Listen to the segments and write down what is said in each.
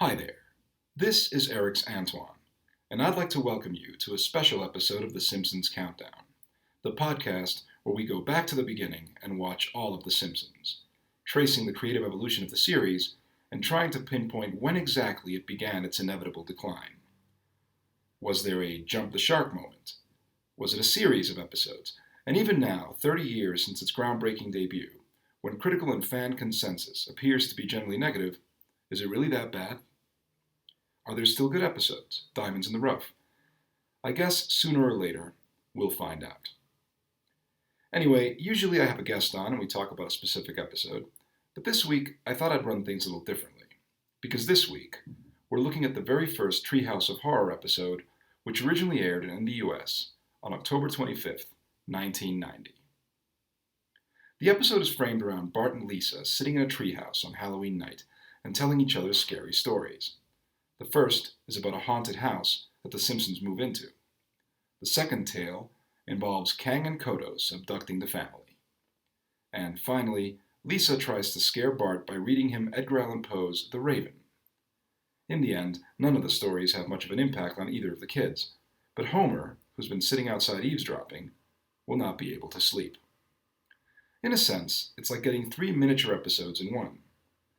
Hi there. This is Erix Antoine, and I'd like to welcome you to a special episode of The Simpsons Countdown, the podcast where we go back to the beginning and watch all of The Simpsons, tracing the creative evolution of the series and trying to pinpoint when exactly it began its inevitable decline. Was there a jump the shark moment? Was it a series of episodes? And even now, 30 years since its groundbreaking debut, when critical and fan consensus appears to be generally negative, is it really that bad? Are there still good episodes, diamonds in the rough? I guess sooner or later, we'll find out. Anyway, usually I have a guest on and we talk about a specific episode, but this week I thought I'd run things a little differently. Because this week, we're looking at the very first Treehouse of Horror episode, which originally aired in the US on October 25th, 1990. The episode is framed around Bart and Lisa sitting in a treehouse on Halloween night and telling each other scary stories. The first is about a haunted house that the Simpsons move into. The second tale involves Kang and Kodos abducting the family. And finally, Lisa tries to scare Bart by reading him Edgar Allan Poe's The Raven. In the end, none of the stories have much of an impact on either of the kids, but Homer, who's been sitting outside eavesdropping, will not be able to sleep. In a sense, it's like getting 3 miniature episodes in one.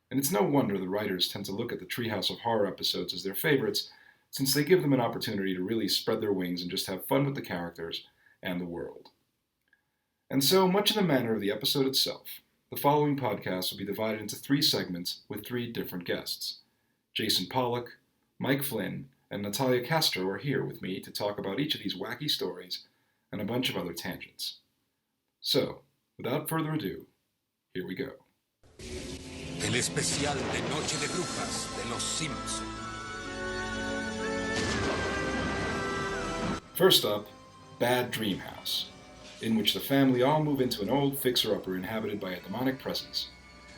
And it's no wonder the writers tend to look at the Treehouse of Horror episodes as their favorites, since they give them an opportunity to really spread their wings and just have fun with the characters and the world. And so, much in the manner of the episode itself, the following podcast will be divided into 3 segments with 3 different guests. Jason Pollock, Mike Flynn, and Natalia Castro are here with me to talk about each of these wacky stories and a bunch of other tangents. So, without further ado, here we go. El especial de Noche de Brujas de los Simpsons. First up, Bad Dream House, in which the family all move into an old fixer-upper inhabited by a demonic presence.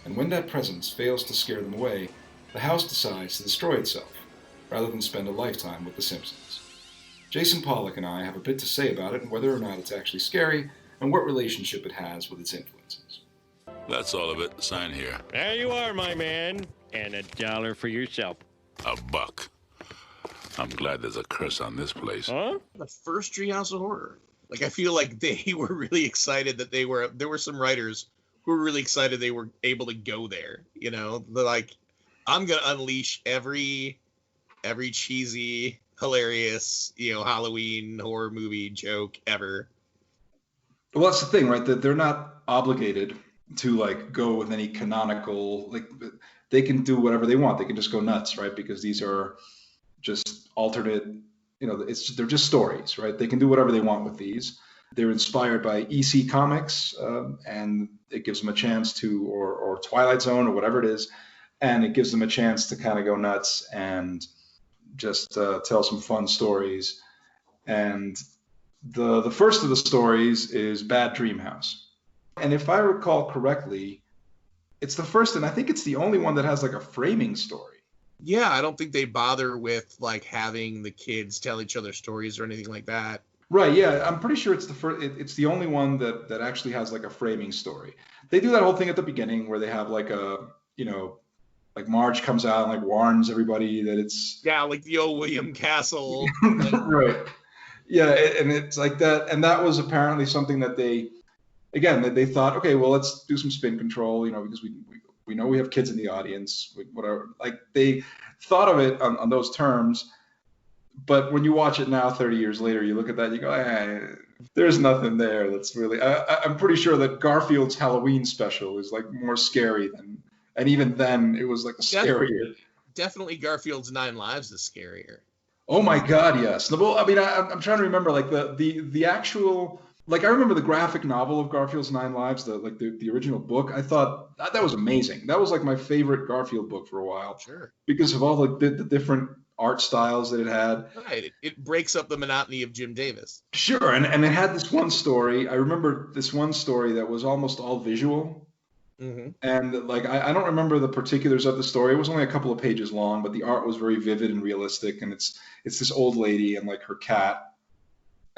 And when that presence fails to scare them away, the house decides to destroy itself, rather than spend a lifetime with the Simpsons. Jason Pollock and I have a bit to say about it and whether or not it's actually scary, and what relationship it has with its influences. That's all of it. Sign here. There you are, my man. And $1 for yourself. $1. I'm glad there's a curse on this place. Huh? The first Treehouse of Horror. Like, I feel like they were really excited that there were some writers who were really excited they were able to go there. You know, they're like, I'm going to unleash every cheesy, hilarious, Halloween horror movie joke ever. Well, that's the thing, right? That they're not obligated to go with any canonical, they can do whatever they want. They can just go nuts, right? Because these are just alternate, they're just stories, right? They can do whatever they want with these. They're inspired by EC Comics, and it gives them a chance to, or Twilight Zone or whatever it is, and it gives them a chance to kind of go nuts and just tell some fun stories. And the first of the stories is Bad Dream House. And if I recall correctly, it's the first, and I think it's the only one that has a framing story. Yeah, I don't think they bother with having the kids tell each other stories or anything like that. Right, yeah, I'm pretty sure it's the first. It's the only one that actually has a framing story. They do that whole thing at the beginning where they have Marge comes out and warns everybody that it's like the old William Castle. Right. Yeah, and it's like that, and that was apparently something that they thought, okay, well, let's do some spin control, because we know we have kids in the audience, whatever. They thought of it on those terms, but when you watch it now, 30 years later, you look at that, and you go, there's nothing there. That's really. I'm pretty sure that Garfield's Halloween special is more scary than, and even then, it was scarier. Definitely, Garfield's 9 Lives is scarier. Oh my God, yes. Well, I mean, I'm trying to remember the actual. I remember the graphic novel of Garfield's 9 Lives, the original book. I thought that was amazing. That was my favorite Garfield book for a while. Sure. Because of all the different art styles that it had. Right. It breaks up the monotony of Jim Davis. Sure. And it had this one story. I remember this one story that was almost all visual. Mm-hmm. And I don't remember the particulars of the story. It was only a couple of pages long, but the art was very vivid and realistic. And it's this old lady and her cat.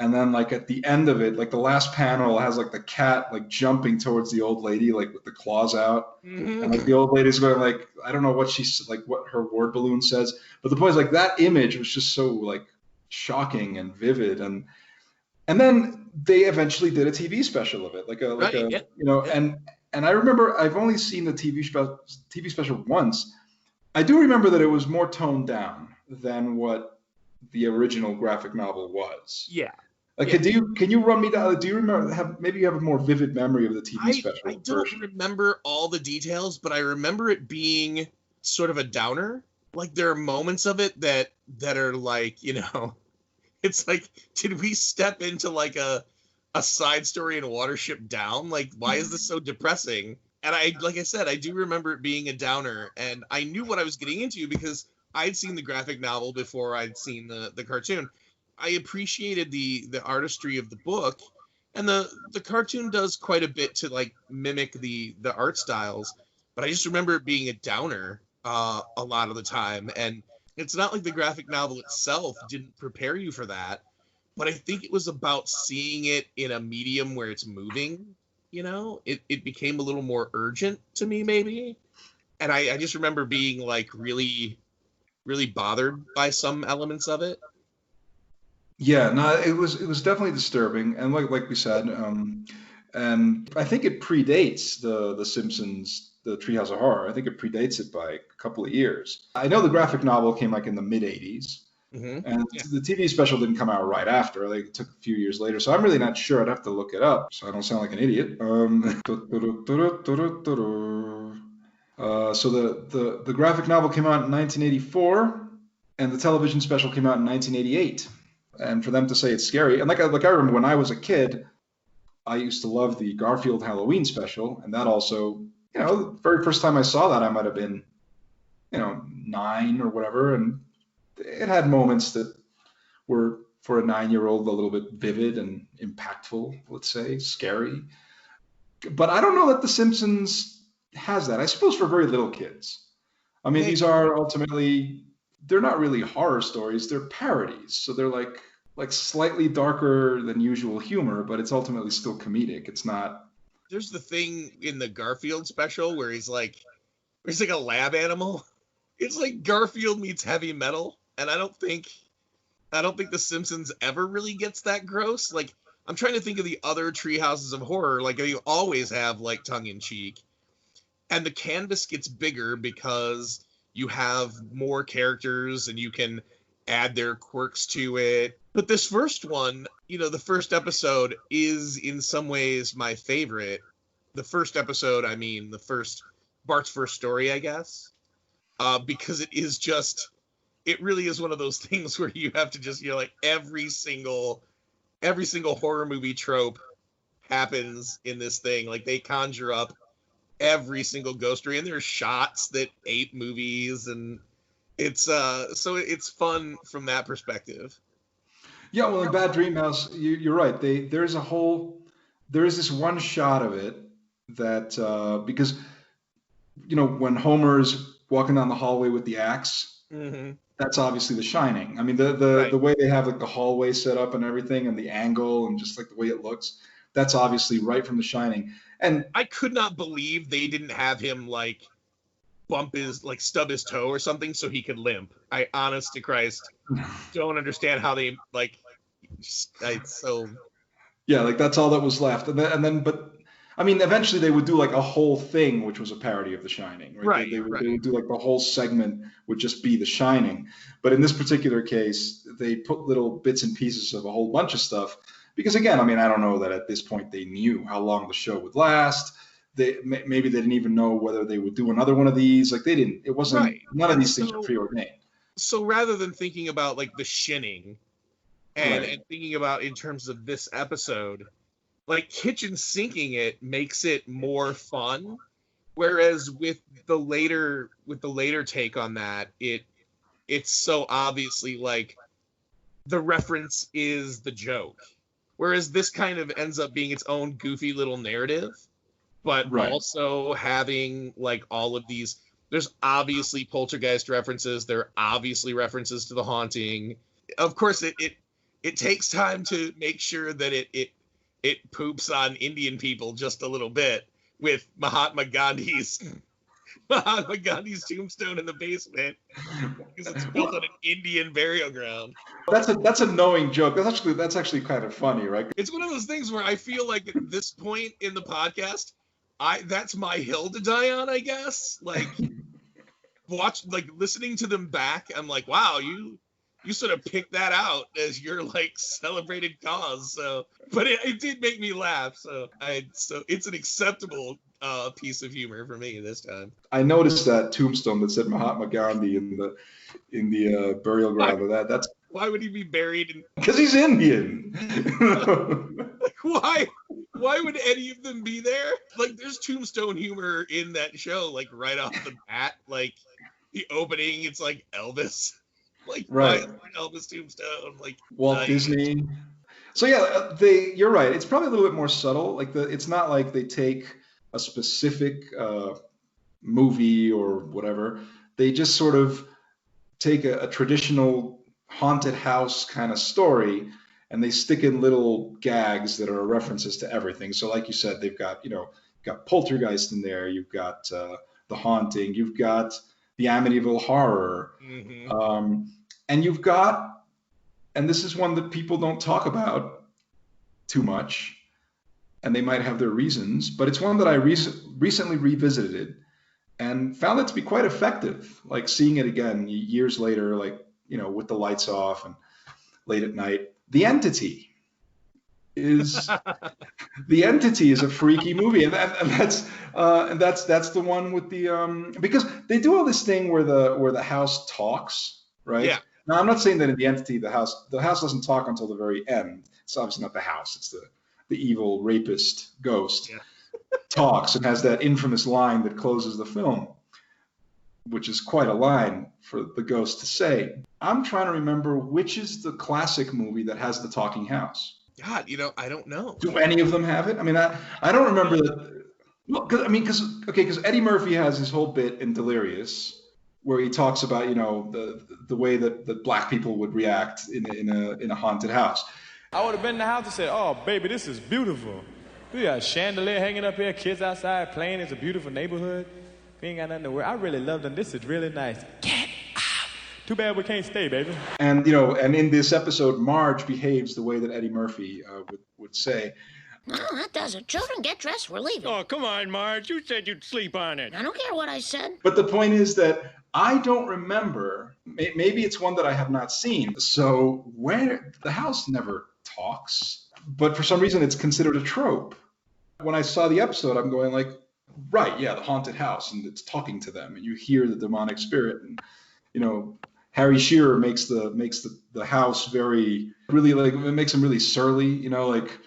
And then like at the end of it, like the last panel has like the cat like jumping towards the old lady, like with the claws out. And like the old lady's going like, I don't know what she's like, what her word balloon says. But the point is like that image was just so like shocking and vivid. And then they eventually did a TV special of it, and I remember I've only seen the TV special once. I do remember that it was more toned down than what the original graphic novel was. Yeah. Like, can you run me down? Do you remember? Maybe you have a more vivid memory of the TV special. I don't remember all the details, but I remember it being sort of a downer. Like there are moments of it that are like, it's like, did we step into like a side story in Watership Down? Like, why is this so depressing? And like I said, I do remember it being a downer, and I knew what I was getting into because I'd seen the graphic novel before I'd seen the cartoon. I appreciated the artistry of the book, and the cartoon does quite a bit to like mimic the art styles, but I just remember it being a downer a lot of the time. And it's not like the graphic novel itself didn't prepare you for that, but I think it was about seeing it in a medium where it's moving. It became a little more urgent to me, maybe. And I just remember being like really, really bothered by some elements of it. Yeah, no, it was definitely disturbing, and like we said, and I think it predates the Simpsons, the Treehouse of Horror. I think it predates it by a couple of years. I know the graphic novel came like in the mid '80s, and the TV special didn't come out right after. Like it took a few years later, so I'm really not sure. I'd have to look it up so I don't sound like an idiot. So the graphic novel came out in 1984, and the television special came out in 1988. And for them to say it's scary, and like I remember when I was a kid, I used to love the Garfield Halloween special, and that also, the very first time I saw that, I might have been, 9 or whatever, and it had moments that were, for a 9-year-old, a little bit vivid and impactful, let's say, scary. But I don't know that The Simpsons has that. I suppose for very little kids. I mean, these are ultimately, they're not really horror stories, they're parodies. So they're like slightly darker than usual humor, but it's ultimately still comedic. It's not. There's the thing in the Garfield special where he's like a lab animal. It's like Garfield meets heavy metal, and I don't think the Simpsons ever really gets that gross. Like, I'm trying to think of the other Treehouses of Horror. Like, you always have like tongue in cheek, and the canvas gets bigger because you have more characters and you can add their quirks to it. But this first one, the first episode is in some ways my favorite. The first episode, I mean, Bart's first story, I guess, because it really is one of those things where you have to just, like every single horror movie trope happens in this thing. Like they conjure up every single ghost story, and there's shots that ape movies, and it's so it's fun from that perspective. Yeah, well, in Bad Dream House, you're right. There is this one shot of it that because when Homer's walking down the hallway with the axe, that's obviously The Shining. I mean, the way they have like the hallway set up and everything, and the angle, and just like the way it looks, that's obviously right from The Shining. And I could not believe they didn't have him like stub his toe or something so he could limp. I, honest to Christ, don't understand how they like. Yeah, like that's all that was left, and then, but I mean, eventually they would do like a whole thing, which was a parody of The Shining, right? They would do like the whole segment would just be The Shining, but in this particular case, they put little bits and pieces of a whole bunch of stuff. Because again, I mean, I don't know that at this point they knew how long the show would last. Maybe they didn't even know whether they would do another one of these. Like they didn't. It wasn't. Right. None of these things were preordained. So rather than thinking about like the shinning, and thinking about in terms of this episode, like kitchen sinking it makes it more fun. Whereas with the later take on that, it's so obviously like the reference is the joke. Whereas this kind of ends up being its own goofy little narrative, but also having like all of these. There's obviously poltergeist references. There are obviously references to The Haunting. Of course, it takes time to make sure that it poops on Indian people just a little bit with Mahatma Gandhi's tombstone in the basement because it's built on an Indian burial ground. That's a knowing joke. That's actually kind of funny, right? It's one of those things where I feel like at this point in the podcast, that's my hill to die on, I guess. Like listening to them back, I'm like, wow, you sort of picked that out as your like celebrated cause. So, but it did make me laugh. So it's an acceptable piece of humor for me this time. I noticed that tombstone that said Mahatma Gandhi in the burial ground. That's why would he be buried in? Because he's Indian. Like why would any of them be there? Like there's tombstone humor in that show, like right off the bat. Like the opening, it's like Elvis. Like right. Elvis tombstone, like Walt Disney. So yeah, you're right. It's probably a little bit more subtle. Like it's not like they take a specific movie or whatever. They just sort of take a traditional haunted house kind of story and they stick in little gags that are references to everything. So like you said, they've got, got Poltergeist in there. You've got The Haunting. You've got the Amityville Horror. Mm-hmm. And you've got, and this is one that people don't talk about too much, and they might have their reasons, but it's one that I recently revisited and found it to be quite effective. Like seeing it again years later, like, with the lights off and late at night. The Entity is a freaky movie, and that's the one with the because they do all this thing where the house talks, right? Yeah. Now I'm not saying that in The Entity the house doesn't talk until the very end. It's obviously not the house; it's the evil rapist ghost. Yeah. Talks and has that infamous line that closes the film, which is quite a line for the ghost to say. I'm trying to remember which is the classic movie that has the talking house. God, I don't know. Do any of them have it? I mean, I don't remember that. Well, because Eddie Murphy has his whole bit in Delirious where he talks about the way that black people would react in a haunted house. I would have been in the house and said, "Oh, baby, this is beautiful. We got a chandelier hanging up here, kids outside playing. It's a beautiful neighborhood. We ain't got nothing to wear. I really love them. This is really nice. Get out. Too bad we can't stay, baby." And and in this episode, Marge behaves the way that Eddie Murphy would say. No, that doesn't. Children, get dressed. We're leaving. Oh, come on, Marge. You said you'd sleep on it. I don't care what I said. But the point is that I don't remember. Maybe it's one that I have not seen. So where the house never talks, but for some reason it's considered a trope. When I saw the episode, I'm going like, right, yeah, the haunted house, and it's talking to them, and you hear the demonic spirit, and Harry Shearer makes the house really like, it makes him really surly, like.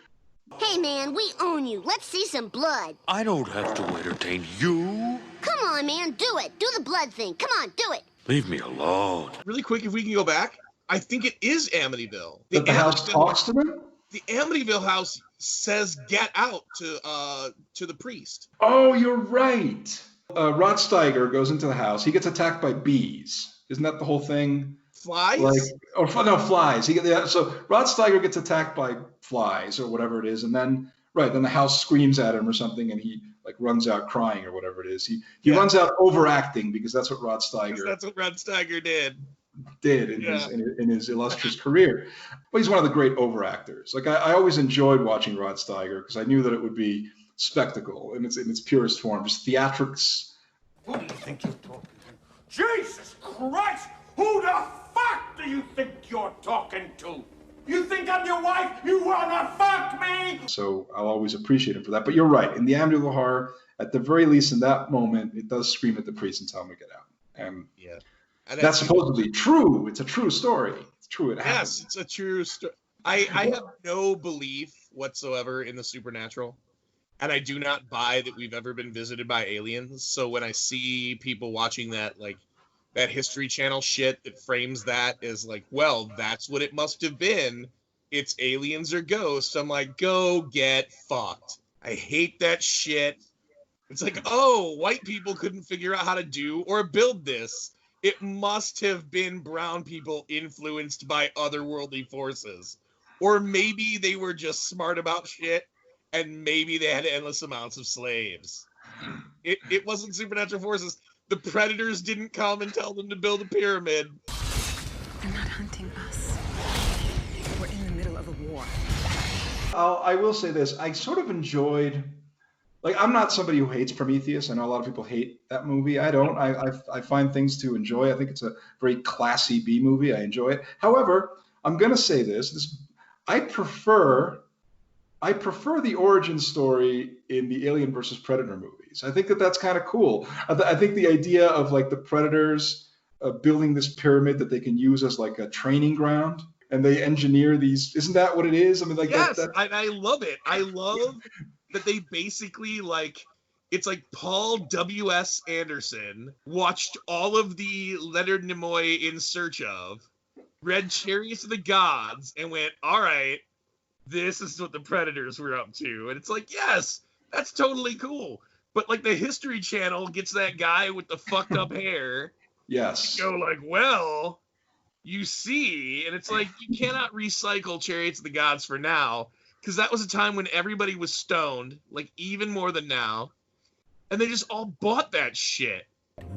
Hey man, we own you. Let's see some blood. I don't have to entertain you. Come on, man, do it. Do the blood thing. Come on, do it. Leave me alone. Really quick, if we can go back, I think it is Amityville. The house talks to them? The Amityville house says "get out" to the priest. Oh, you're right. Rod Steiger goes into the house. He gets attacked by bees. Isn't that the whole thing? Flies? Flies. So Rod Steiger gets attacked by flies or whatever it is, and then the house screams at him or something, and he like runs out crying or whatever it is. He runs out overacting because that's what Rod Steiger did in his illustrious career. But he's one of the great overactors. Like I always enjoyed watching Rod Steiger because I knew that it would be spectacle in its purest form, just theatrics. Who do you think you're talking to? Jesus Christ! Who the fuck do you think you're talking to? You think I'm your wife? You wanna fuck me? So I'll always appreciate him for that. But you're right. In the Amityville Horror, at the very least in that moment, it does scream at the priest and tell him to get out. And that's supposedly true. It's a true story. It's true. It happened. Yes, it's a true story. I have no belief whatsoever in the supernatural. And I do not buy that we've ever been visited by aliens. So when I see people watching that History Channel shit that frames that as like, well, that's what it must have been. It's aliens or ghosts. I'm like, go get fucked. I hate that shit. It's like, oh, white people couldn't figure out how to do or build this. It must have been brown people influenced by otherworldly forces. Or maybe they were just smart about shit, and maybe they had endless amounts of slaves. It wasn't supernatural forces. The predators didn't come and tell them to build a pyramid. They're not hunting us. We're in the middle of a war. I will say this. I sort of enjoyed... Like, I'm not somebody who hates Prometheus. I know a lot of people hate that movie. I don't. I find things to enjoy. I think it's a very classy B movie. I enjoy it. However, I'm going to say this. I prefer the origin story in the Alien versus Predator movies. I think that's kind of cool. I think the idea of like the Predators building this pyramid that they can use as like a training ground, and they engineer these. Isn't that what it is? I mean, like yes, I love it. I love that they basically like. It's like Paul W.S. Anderson watched all of the Leonard Nimoy In Search Of, read Chariots of the Gods, and went, all right, this is what the Predators were up to. And it's like, yes, that's totally cool. But like the History Channel gets that guy with the fucked up hair. Yes. Go like, well, you see, and it's like, you cannot recycle Chariots of the Gods for now, because that was a time when everybody was stoned, like even more than now. And they just all bought that shit.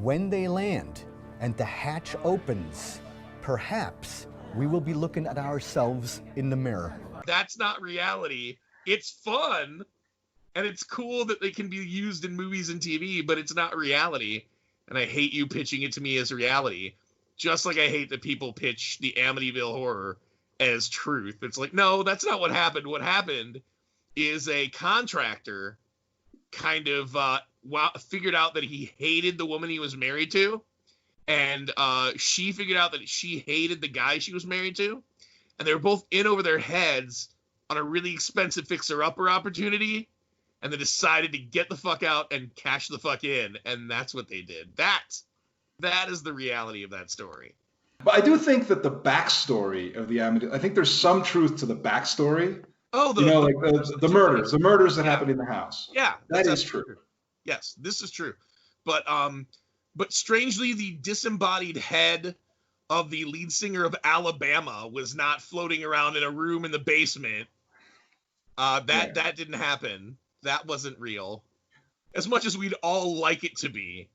When they land and the hatch opens, perhaps we will be looking at ourselves in the mirror. That's not reality. It's fun, and it's cool that they can be used in movies and TV, but it's not reality. And I hate you pitching it to me as reality. Just like I hate that people pitch the Amityville Horror as truth. It's like, no, that's not what happened. What happened is a contractor kind of figured out that he hated the woman he was married to, and she figured out that she hated the guy she was married to, and they were both in over their heads on a really expensive fixer-upper opportunity, and they decided to get the fuck out and cash the fuck in, and that's what they did. That is the reality of that story. But I do think that the backstory of the Amityville, I think there's some truth to the backstory. Oh, the murders that happened in the house. Yeah, that is true. Yes, this is true. But strangely, the disembodied head of the lead singer of Alabama was not floating around in a room in the basement. That didn't happen. That wasn't real. As much as we'd all like it to be.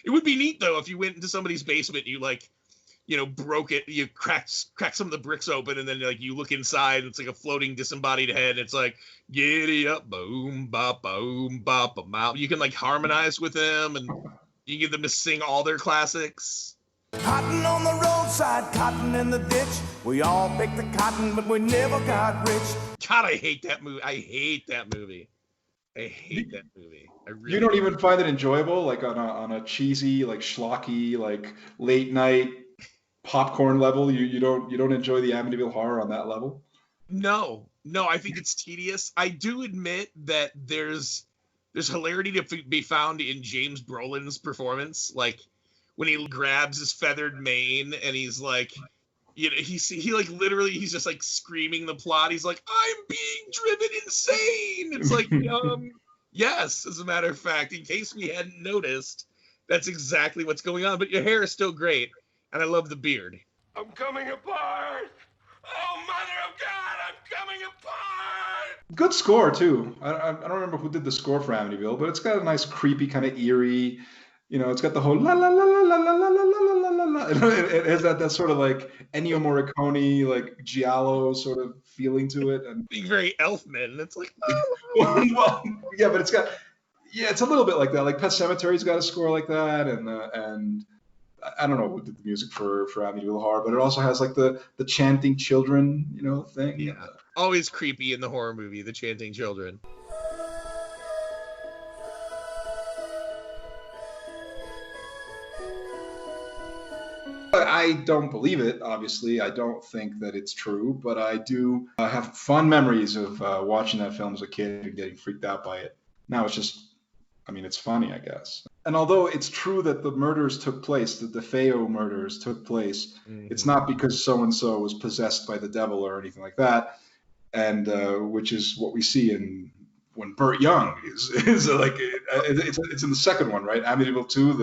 It would be neat though if you went into somebody's basement, you like, you know, broke it, you cracked some of the bricks open, and then like you look inside, and it's like a floating disembodied head. And it's like, giddy up, boom, bop, bop. You can like harmonize with them, and you get them to sing all their classics. Cotton on the roadside, cotton in the ditch. We all picked the cotton, but we never got rich. God, I hate that movie. I hate that movie. I really You don't even find it enjoyable, like on a cheesy, like schlocky, like late night popcorn level. You don't enjoy the Amityville Horror on that level? No, I think it's tedious. I do admit that there's hilarity to be found in James Brolin's performance, like when he grabs his feathered mane and he's like, you know, he like literally he's just like screaming the plot. He's like, I'm being driven insane. It's like, yes, as a matter of fact, in case we hadn't noticed, that's exactly what's going on. But your hair is still great, and I love the beard. I'm coming apart. Oh, mother of God, I'm coming apart. Good score too. I don't remember who did the score for Amityville, but it's got a nice creepy kind of eerie. You know, it's got the whole la la la la la la la la la la la. It has that sort of like Ennio Morricone, like giallo sort of feeling to it, and being very Elfman. It's like, well, yeah, but it's a little bit like that. Like Pet Sematary got a score like that, and I don't know who did the music for Amityville Horror, but it also has like the chanting children, you know, thing. Yeah, always creepy in the horror movie, the chanting children. I don't believe it, obviously. I don't think that it's true, but I do have fond memories of watching that film as a kid and getting freaked out by it. Now it's just, I mean, it's funny, I guess. And although it's true that the murders took place, the DeFeo murders took place, it's not because so-and-so was possessed by the devil or anything like that, and which is what we see in when Burt Young is like, it's in the second one, right? Amityville 2,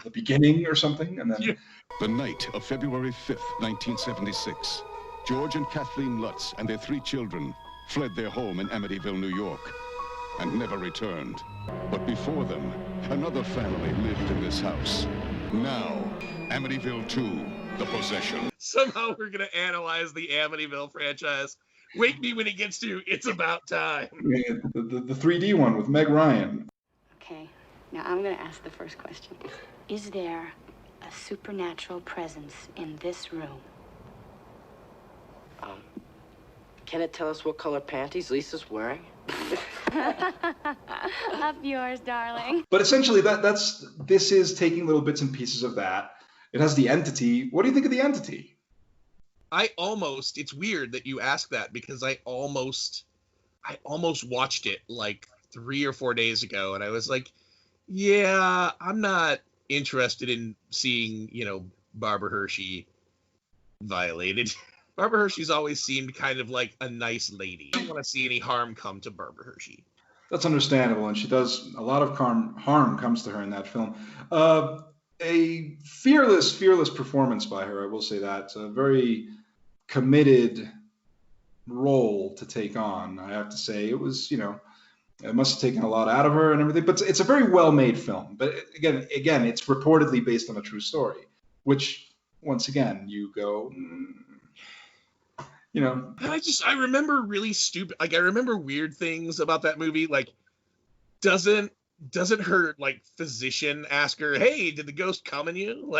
the beginning or something, and then... The night of February 5th, 1976, George and Kathleen Lutz and their 3 children fled their home in Amityville, New York, and never returned. But before them, another family lived in this house. Now, Amityville 2, The Possession. Somehow we're going to analyze the Amityville franchise. Wake me when it gets to It's About Time. Yeah, the 3D one with Meg Ryan. Okay, now I'm going to ask the first question. Is there a supernatural presence in this room? Can it tell us what color panties Lisa's wearing? Up yours, darling. But essentially, this is taking little bits and pieces of that. It has the entity. What do you think of the entity? It's weird that you ask that, because I almost watched it like 3 or 4 days ago, and I was like, yeah, I'm not interested in seeing, Barbara Hershey violated. Barbara Hershey's always seemed kind of like a nice lady. I don't want to see any harm come to Barbara Hershey. That's understandable, and she does a lot of harm comes to her in that film. A fearless performance by her, I will say that. It's a very committed role to take on, I have to say. It was, it must have taken a lot out of her and everything, but it's a very well-made film. But again, it's reportedly based on a true story, which, once again, you go... I remember really stupid, I remember weird things about that movie. Doesn't her physician ask her, hey, did the ghost come in you?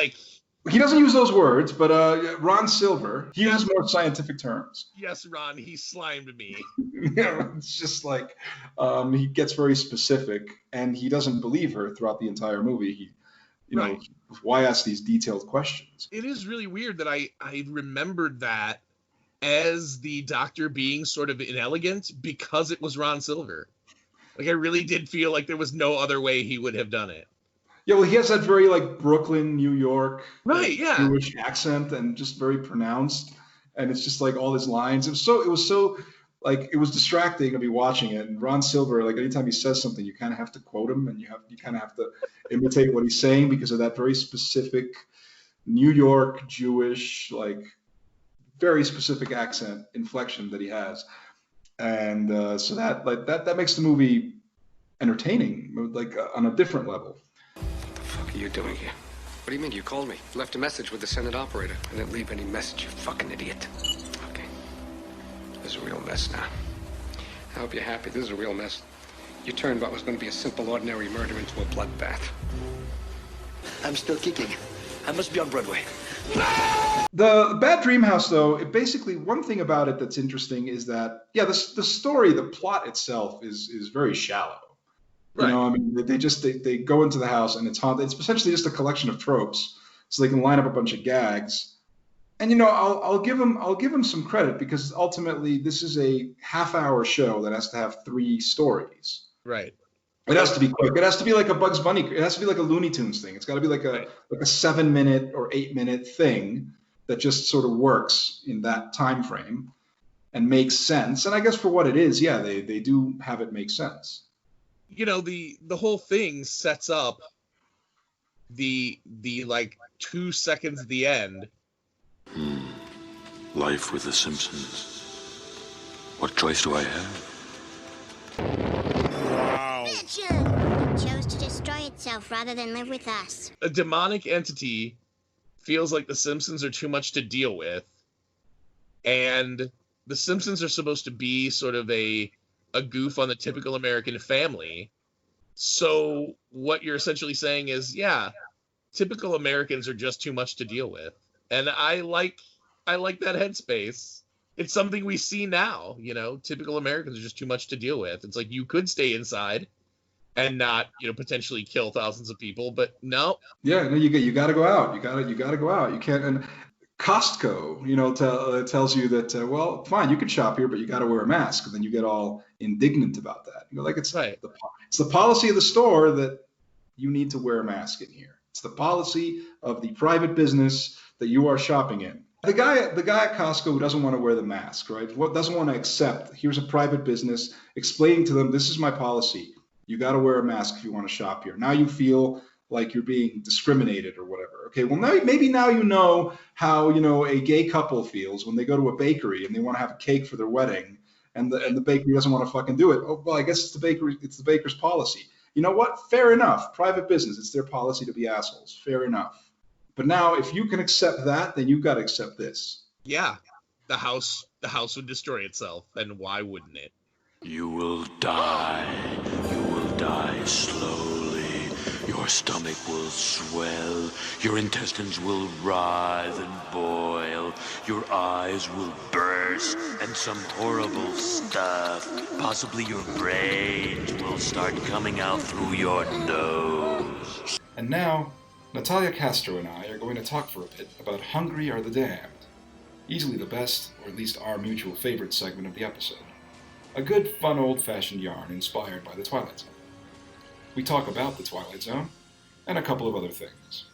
He doesn't use those words, but Ron Silver, he uses more scientific terms. Yes, Ron, he slimed me. It's just he gets very specific, and he doesn't believe her throughout the entire movie. Why ask these detailed questions? It is really weird that I remembered that as the doctor being sort of inelegant because it was Ron Silver. I really did feel like there was no other way he would have done it. Yeah, well, he has that very Brooklyn, New York, Jewish accent, and just very pronounced. And it's just all his lines. It was distracting to be watching it. And Ron Silver, anytime he says something, you kind of have to quote him, and you kind of have to imitate what he's saying because of that very specific New York Jewish, very specific accent inflection that he has. And so that makes the movie entertaining, on a different level. What the fuck are you doing here? What do you mean? You called me. Left a message with the Senate operator. I didn't leave any message, you fucking idiot. Okay. This is a real mess now. I hope you're happy. This is a real mess. You turned what was going to be a simple, ordinary murder into a bloodbath. I'm still kicking. I must be on Broadway. The Bad Dream House, though, basically one thing about it that's interesting is that, the story, the plot itself is very shallow. Right. They go into the house and it's haunted. It's essentially just a collection of tropes, so they can line up a bunch of gags. And I'll give them some credit, because ultimately this is a half-hour show that has to have 3 stories. Right. It has to be quick. It has to be like a Bugs Bunny. It has to be like a Looney Tunes thing. It's got to be like a 7-minute or 8-minute thing that just sort of works in that time frame and makes sense. And I guess for what it is, they do have it make sense. The whole thing sets up the 2 seconds at the end. Life with the Simpsons. What choice do I have? It chose to destroy itself rather than live with us. A demonic entity feels like the Simpsons are too much to deal with, and the Simpsons are supposed to be sort of a goof on the typical American family. So what you're essentially saying is, typical Americans are just too much to deal with. And I like that headspace. It's something we see now, typical Americans are just too much to deal with. It's you could stay inside and not, potentially kill thousands of people, but no. Yeah, no, you got to go out. You got to go out. You can't. And Costco, tells you that, well, fine, you can shop here, but you got to wear a mask. And then you get all indignant about that. It's right. It's the policy of the store that you need to wear a mask in here. It's the policy of the private business that you are shopping in. The guy at Costco who doesn't want to wear the mask, right? Doesn't want to accept, here's a private business, explaining to them, this is my policy. You got to wear a mask if you want to shop here. Now you feel like you're being discriminated or whatever. Okay, well maybe now you know how a gay couple feels when they go to a bakery and they want to have a cake for their wedding, and the bakery doesn't want to fucking do it. Oh well, I guess it's the baker's policy. You know what? Fair enough. Private business. It's their policy to be assholes. Fair enough. But now, if you can accept that, then you've got to accept this. Yeah, the house would destroy itself, and why wouldn't it? You will die. You will die slowly. Your stomach will swell. Your intestines will writhe and boil. Your eyes will burst. And some horrible stuff, possibly your brains, will start coming out through your nose. And now, Natalia, Castro, and I are going to talk for a bit about Hungry Are the Damned. Easily the best, or at least our mutual favorite segment of the episode. A good, fun, old-fashioned yarn inspired by the Twilight Zone. We talk about the Twilight Zone, and a couple of other things.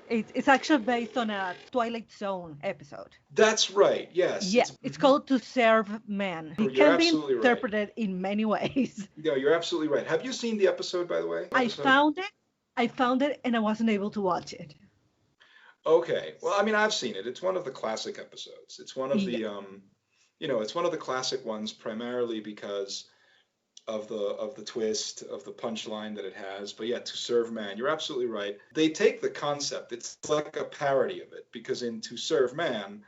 It's actually based on a Twilight Zone episode. That's right, yes. Yeah, it's called To Serve Man. It can be interpreted in many ways. No, you're absolutely right. Have you seen the episode, by the way? I found it, and I wasn't able to watch it. Okay. Well, I mean, I've seen it. It's one of the classic episodes. It's one of the, it's one of the classic ones primarily because of the twist, of the punchline that it has. But yeah, To Serve Man, you're absolutely right. They take the concept. It's like a parody of it because in To Serve Man,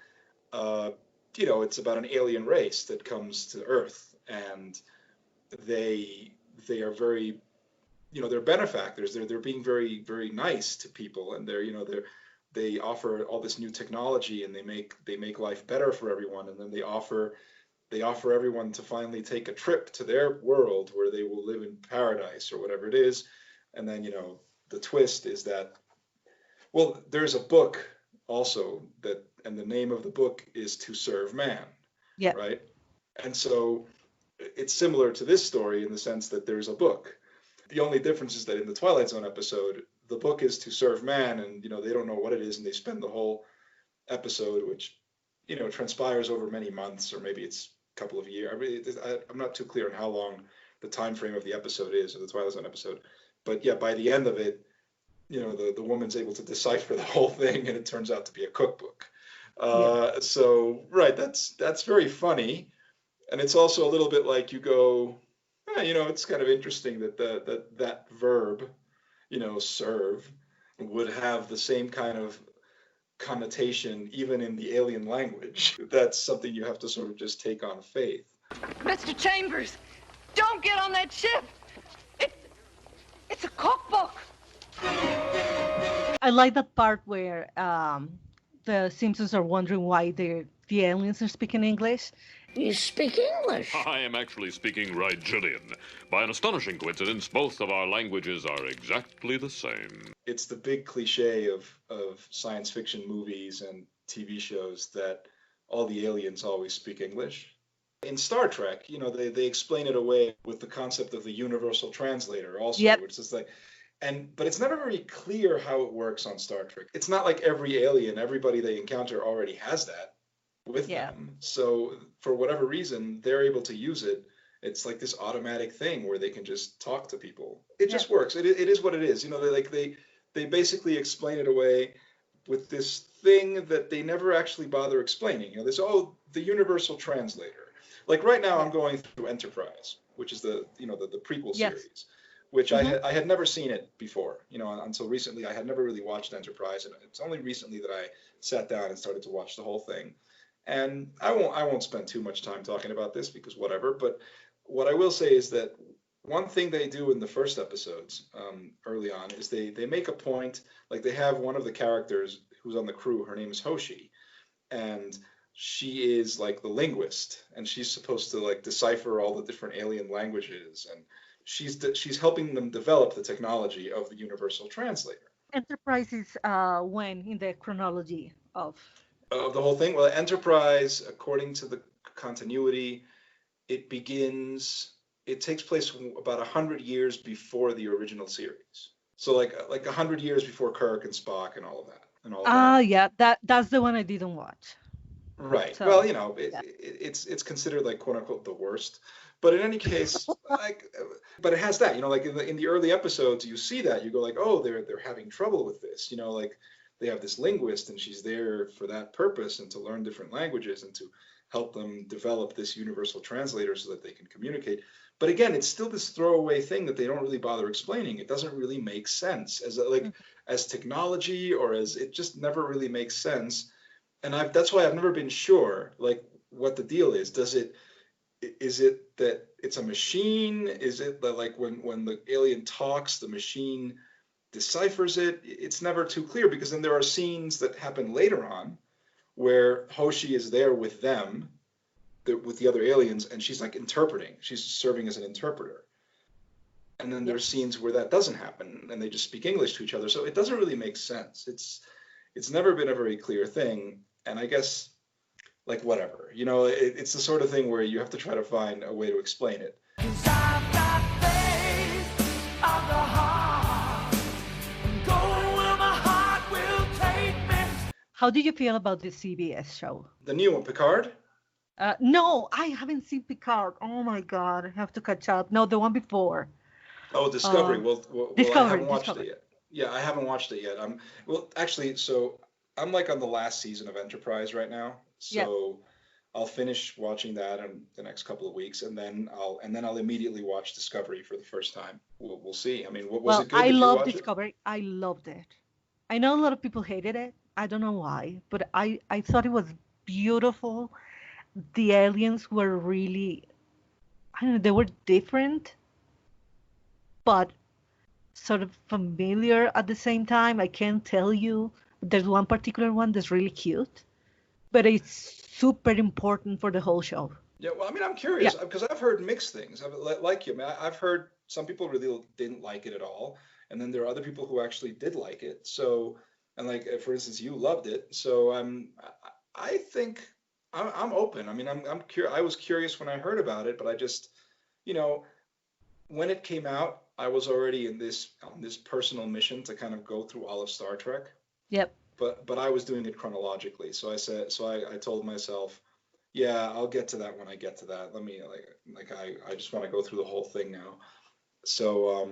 it's about an alien race that comes to Earth, and they are very, they're benefactors. They're being very, very nice to people, and they offer all this new technology, and they make life better for everyone, and then they offer everyone to finally take a trip to their world where they will live in paradise or whatever it is. And then the twist is that, well, there's a book also and the name of the book is To Serve Man. Yeah. Right. And so it's similar to this story in the sense that there's a book. The only difference is that in the Twilight Zone episode, the book is To Serve Man, and they don't know what it is, and they spend the whole episode, which transpires over many months, or maybe it's a couple of years. I mean, I'm not too clear on how long the time frame of the episode is, of the Twilight Zone episode. But yeah, by the end of it, the woman's able to decipher the whole thing, and it turns out to be a cookbook. So right, that's very funny, and it's also a little bit like you go, it's kind of interesting that that verb, serve, would have the same kind of connotation even in the alien language. That's something you have to sort of just take on faith. Mr. Chambers, don't get on that ship. It's a cookbook. I like that part where the Simpsons are wondering why the aliens are speaking English. You speak English? I am actually speaking Rigelian. By an astonishing coincidence, both of our languages are exactly the same. It's the big cliche of science fiction movies and TV shows that all the aliens always speak English. In Star Trek, they explain it away with the concept of the universal translator also, which is like, but it's never very clear how it works on Star Trek. It's not like every alien, everybody they encounter already has that with them. So for whatever reason, they're able to use it. It's like this automatic thing where they can just talk to people. It just works. It is what it is. They basically explain it away with this thing that they never actually bother explaining. There's the universal translator. Like right now, I'm going through Enterprise, which is the prequel series, which I had never seen it before. Until recently, I had never really watched Enterprise, and it's only recently that I sat down and started to watch the whole thing. And I won't spend too much time talking about this because whatever. But what I will say is that one thing they do in the first episodes early on is they make a point, like they have one of the characters who's on the crew. Her name is Hoshi, and she is like the linguist, and she's supposed to like decipher all the different alien languages, and she's helping them develop the technology of the universal translator. Enterprise is when in the chronology of the whole thing? Well, Enterprise, according to the continuity, it takes place about 100 years before the original series. So like 100 years before Kirk and Spock and all of that. Yeah, that's the one I didn't watch. Right. So, well, it's considered like quote unquote the worst, But in any case, but it has that, like in the early episodes, you see that, you go like, oh, they're having trouble with this, like they have this linguist and she's there for that purpose and to learn different languages and to help them develop this universal translator so that they can communicate. But again, it's still this throwaway thing that they don't really bother explaining. It doesn't really make sense as technology, or as it just never really makes sense. And that's why I've never been sure what the deal is. Is it that it's a machine? Is it that when the alien talks, the machine deciphers it? It's never too clear, because then there are scenes that happen later on where Hoshi is there with them, with the other aliens, and she's interpreting. She's serving as an interpreter. And then there's scenes where that doesn't happen and they just speak English to each other. So it doesn't really make sense. It's never been a very clear thing. And I guess whatever, it's the sort of thing where you have to try to find a way to explain it. How did you feel about the CBS show? The new one, Picard? No, I haven't seen Picard. Oh my God, I have to catch up. No, the one before. Oh, Discovery. Well, Discovery, I haven't watched it yet. Yeah, I haven't watched it yet. So I'm on the last season of Enterprise right now. So I'll finish watching that in the next couple of weeks, and then I'll immediately watch Discovery for the first time. We'll see. I mean, was it good? I love Discovery. I loved it. I know a lot of people hated it. I don't know why, but I thought it was beautiful. The aliens were really, I don't know, they were different, but sort of familiar at the same time. I can't tell you. There's one particular one that's really cute, but it's super important for the whole show. Yeah, well, I mean, I'm curious because I've heard mixed things. I've heard some people really didn't like it at all, and then there are other people who actually did like it. So, and for instance, you loved it. So I think I'm open. I mean, I'm curious. I was curious when I heard about it, but I just, when it came out, I was already on this personal mission to kind of go through all of Star Trek. Yep. But I was doing it chronologically. So I told myself, yeah, I'll get to that when I get to that. Let me I just want to go through the whole thing now. So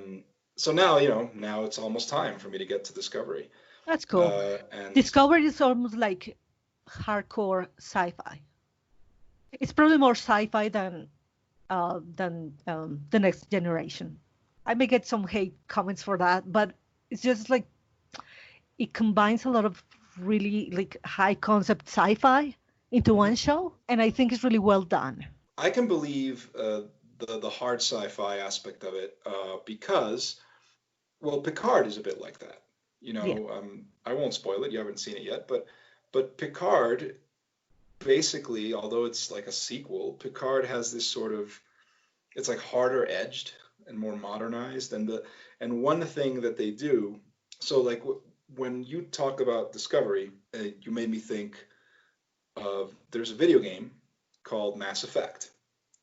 now, now it's almost time for me to get to Discovery. That's cool. And Discovery is almost like hardcore sci-fi. It's probably more sci-fi than the Next Generation. I may get some hate comments for that, but it's just it combines a lot of really high concept sci-fi into one show, and I think it's really well done. I can believe the hard sci-fi aspect of it because, well, Picard is a bit like that. I won't spoil it. You haven't seen it yet, but Picard, basically, although it's like a sequel, Picard has this sort of, it's harder edged and more modernized, and one thing that they do, so when you talk about Discovery, you made me think of, there's a video game called Mass Effect.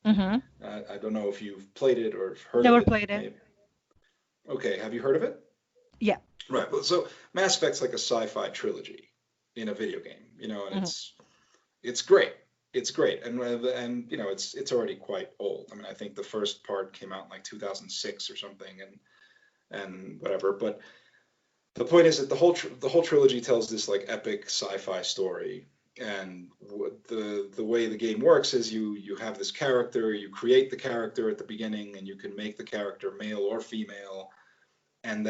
Mm-hmm. I don't know if you've played it or heard Never of it. Never played it. Maybe. Okay, have you heard of it? Yeah. Right. So Mass Effect's like a sci-fi trilogy in a video game, and it's great. It's great, and it's already quite old. I mean, I think the first part came out in 2006 or something, and whatever. But the point is that the whole trilogy tells this epic sci-fi story, and the way the game works is you have this character, you create the character at the beginning, and you can make the character male or female, and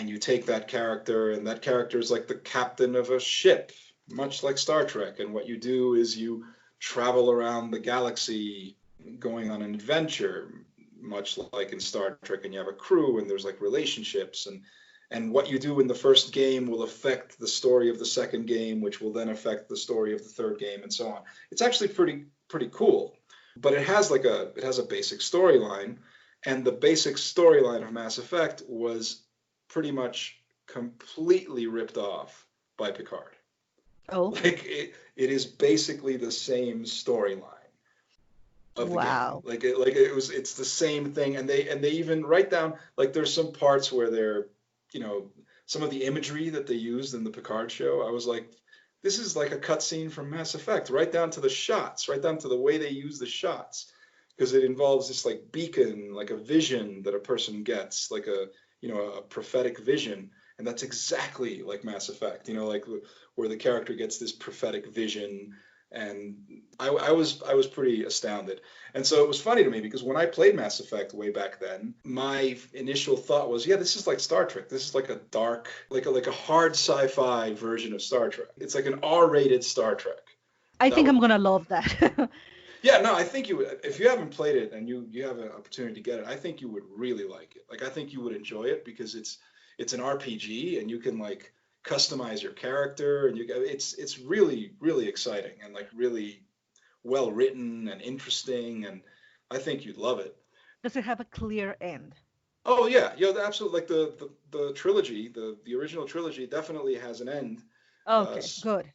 you take that character, and that character is like the captain of a ship, much like Star Trek. And what you do is you travel around the galaxy going on an adventure, much like in Star Trek, and you have a crew, and there's relationships, and what you do in the first game will affect the story of the second game, which will then affect the story of the third game, and so on. It's actually pretty cool, but it has a basic storyline, and the basic storyline of Mass Effect was pretty much completely ripped off by Picard. Oh. It is basically the same storyline of the game. It's the same thing, and they even write down there's some parts where they're, some of the imagery that they used in the Picard show, I was like, this is like a cutscene from Mass Effect, right down to the shots, right down to the way they use the shots. because it involves this like beacon, like a vision that a person gets, like a prophetic vision, and that's exactly like Mass Effect, like where the character gets this prophetic vision. And I was pretty astounded. And so it was funny to me because when I played Mass Effect way back then, my initial thought was, yeah, this is like Star Trek. This is like a dark, like a hard sci-fi version of Star Trek. It's like an R-rated Star Trek. I think I'm gonna love that. Yeah, no, I think you would. If you haven't played it and you have an opportunity to get it, I think you would really like it. Like I think you would enjoy it because it's an RPG and you can like customize your character, and it's really, really exciting and like really well written and interesting, and I think you'd love it. Does it have a clear end? Oh yeah, absolutely. Like the trilogy, the original trilogy definitely has an end. Okay, good.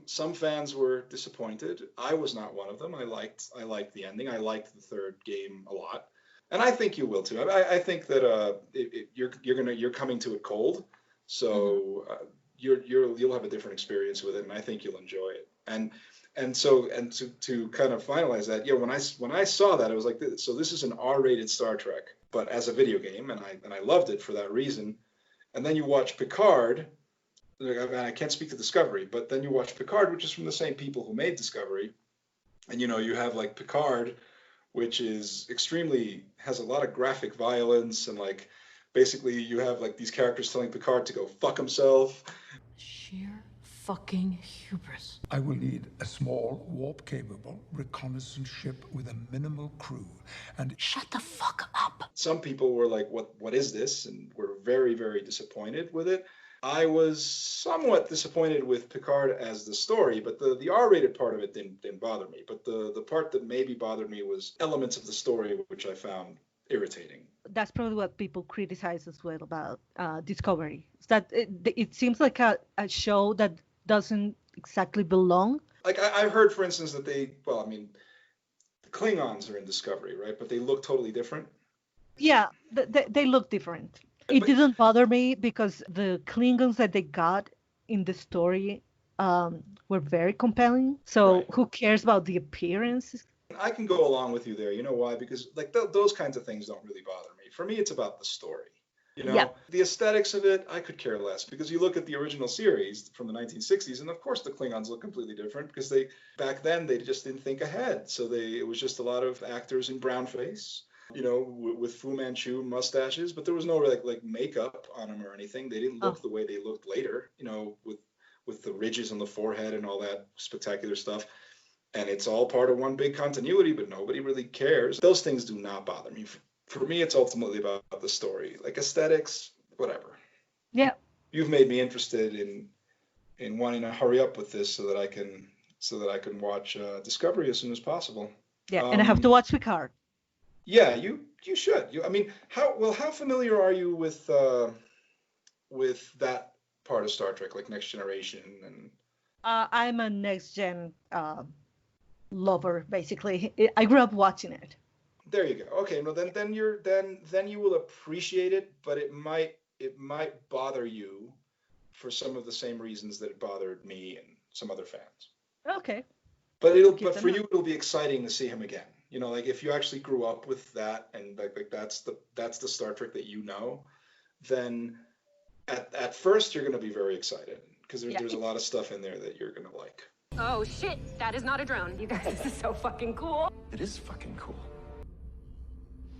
Some fans were disappointed. I was not one of them. I liked the ending. I liked the third game a lot, and I think you will too. I think that you're coming to it cold, so you'll have a different experience with it, and I think you'll enjoy it. And to kind of finalize that, yeah, when I saw that, I was like, so this is an R-rated Star Trek, but as a video game, and I loved it for that reason. And then you watch Picard. I can't speak to Discovery, but then you watch Picard, which is from the same people who made Discovery, and you have like Picard, which is has a lot of graphic violence, and like basically you have like these characters telling Picard to go fuck himself. Sheer fucking hubris. I will need a small, warp-capable reconnaissance ship with a minimal crew, and shut the fuck up. Some people were like, what is this? And were very, very disappointed with it. I was somewhat disappointed with Picard as the story, but the R-rated part of it didn't bother me. But the part that maybe bothered me was elements of the story which I found irritating. That's probably what people criticize as well about Discovery. Is that it seems like a show that doesn't exactly belong. Like I've heard, for instance, that the Klingons are in Discovery, right? But they look totally different. Yeah, they look different. It didn't bother me because the Klingons that they got in the story were very compelling. So right. Who cares about the appearance? I can go along with you there. You know why? Because like those kinds of things don't really bother me. For me, it's about the story. Yeah. The aesthetics of it, I could care less, because you look at the original series from the 1960s, and of course the Klingons look completely different because back then they just didn't think ahead. So it was just a lot of actors in brown face, with Fu Manchu mustaches, but there was no like makeup on them or anything. They didn't look the way they looked later, with the ridges on the forehead and all that spectacular stuff. And it's all part of one big continuity, but nobody really cares. Those things do not bother me. For me, it's ultimately about the story, like aesthetics, whatever. Yeah. You've made me interested in wanting to hurry up with this so that I can watch Discovery as soon as possible. Yeah, and I have to watch Picard. Yeah, you should. How familiar are you with that part of Star Trek, like Next Generation and? I'm a Next Gen lover, basically. I grew up watching it. There you go. Okay, well then you will appreciate it, but it might bother you for some of the same reasons that it bothered me and some other fans. Okay. But for you it'll be exciting to see him again. Like if you actually grew up with that and like that's the Star Trek that then at first you're going to be very excited because there's a lot of stuff in there that you're going to like. Oh shit, that is not a drone. You guys, this is so fucking cool. It is fucking cool.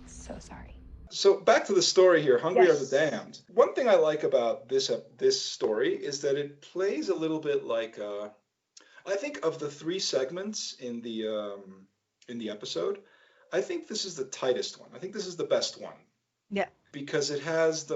So sorry. So back to the story here, Hungry Are the Damned. One thing I like about this story is that it plays a little bit like I think of the 3 segments in the episode, I think this is the tightest one. I think this is the best one. Yeah. Because it has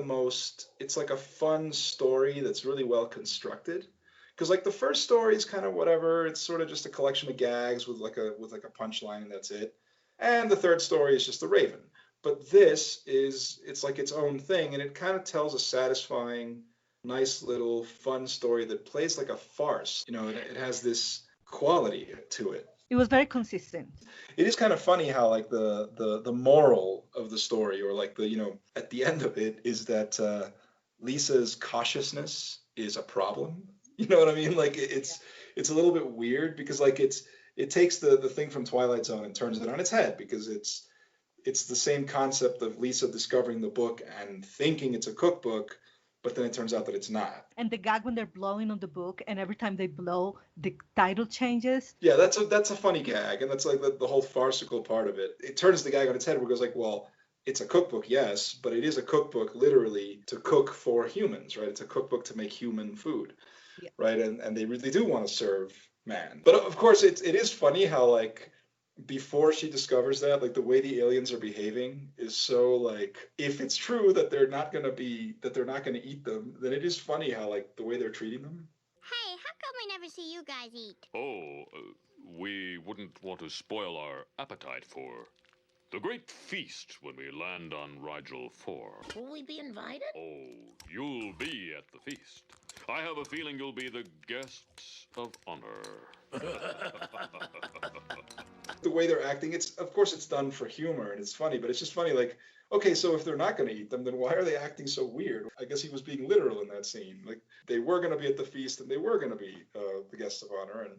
it's like a fun story that's really well constructed. Because like the first story is kind of whatever, it's sort of just a collection of gags with like a punchline and that's it. And the third story is just the Raven. But it's like its own thing, and it kind of tells a satisfying, nice little fun story that plays like a farce. It has this quality to it. It was very consistent. It is kind of funny how like the moral of the story, or like at the end of it, is that Lisa's cautiousness is a problem. You know what I mean? Like it's a little bit weird because like it's it takes the thing from Twilight Zone and turns it on its head, because it's the same concept of Lisa discovering the book and thinking it's a cookbook, but then it turns out that it's not. And the gag when they're blowing on the book, and every time they blow, the title changes. Yeah, that's a funny gag, and that's like the whole farcical part of it. It turns the gag on its head, where it goes like, well, it's a cookbook, yes, but it is a cookbook literally to cook for humans, right? It's a cookbook to make human food, right? And they really do want to serve man. But of course, it is funny how, like, before she discovers that, like, the way the aliens are behaving is so, like, if it's true that they're not gonna eat them, then it is funny how, like, the way they're treating them. Hey, how come we never see you guys eat? Oh, we wouldn't want to spoil our appetite for the great feast when we land on Rigel 4. Will we be invited? Oh, you'll be at the feast. I have a feeling you'll be the guests of honor. The way they're acting, of course it's done for humor and it's funny, but it's just funny, like, okay, so if they're not going to eat them, then why are they acting so weird? I guess he was being literal in that scene. Like, they were going to be at the feast and they were going to be the guests of honor, and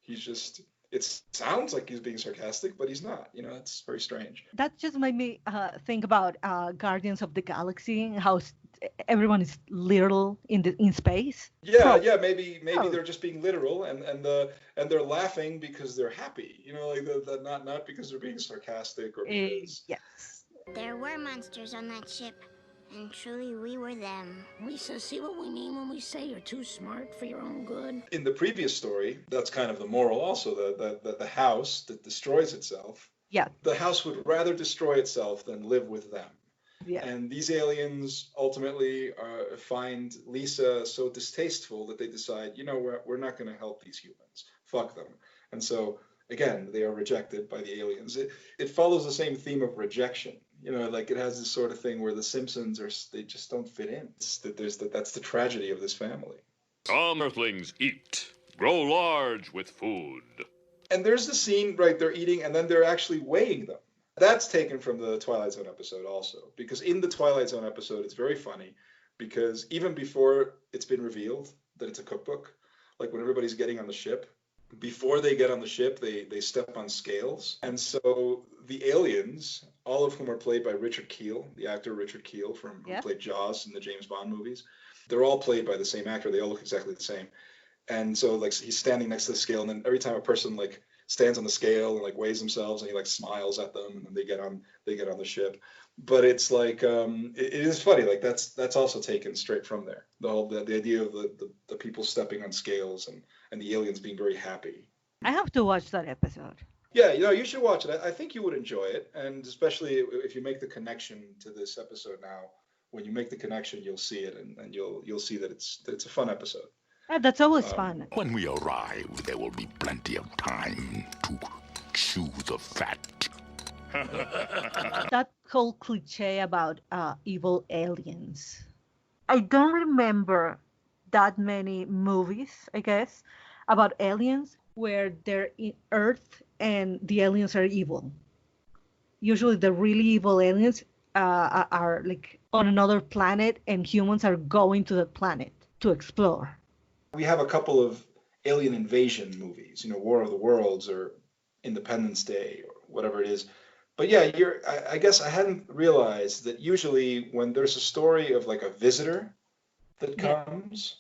he's just, it sounds like he's being sarcastic, but he's not. You know, it's very strange. That just made me think about Guardians of the Galaxy, how everyone is literal in space. Yeah, maybe they're just being literal, and they're laughing because they're happy. You know, like not because they're being sarcastic or because. Yes. There were monsters on that ship, and truly we were them. Lisa, see what we mean when we say you're too smart for your own good? In the previous story, that's kind of the moral also, the house that destroys itself. Yeah. The house would rather destroy itself than live with them. Yeah. And these aliens ultimately find Lisa so distasteful that they decide, you know, we're not going to help these humans. Fuck them. And so, again, they are rejected by the aliens. It follows the same theme of rejection. You know, like, it has this sort of thing where the Simpsons they just don't fit in. That's the tragedy of this family. Come, Earthlings, eat. Grow large with food. And there's the scene, right, they're eating, and then they're actually weighing them. That's taken from the Twilight Zone episode also, because in the Twilight Zone episode, it's very funny, because even before it's been revealed that it's a cookbook, like when everybody's getting on the ship, before they get on the ship, they step on scales. And so the aliens, all of whom are played by Richard Kiel, the actor Richard Kiel who played Jaws in the James Bond movies, they're all played by the same actor. They all look exactly the same. And so, like, he's standing next to the scale, and then every time a person, like, stands on the scale and, like, weighs themselves, and he, like, smiles at them, and then they get on the ship. But it's like it is funny, like, that's also taken straight from there. The idea of the people stepping on scales and the aliens being very happy. I have to watch that episode. Yeah, you know, you should watch it. I think you would enjoy it, and especially if you make the connection to this episode now. When you make the connection, you'll see it, and you'll see that it's a fun episode. Yeah, that's always fun. When we arrive, there will be plenty of time to chew the fat. That whole cliche about evil aliens. I don't remember that many movies, I guess, about aliens where they're in Earth and the aliens are evil. Usually the really evil aliens are like on another planet, and humans are going to the planet to explore. We have a couple of alien invasion movies, you know, War of the Worlds or Independence Day or whatever it is. But yeah, I guess I hadn't realized that usually when there's a story of, like, a visitor that comes,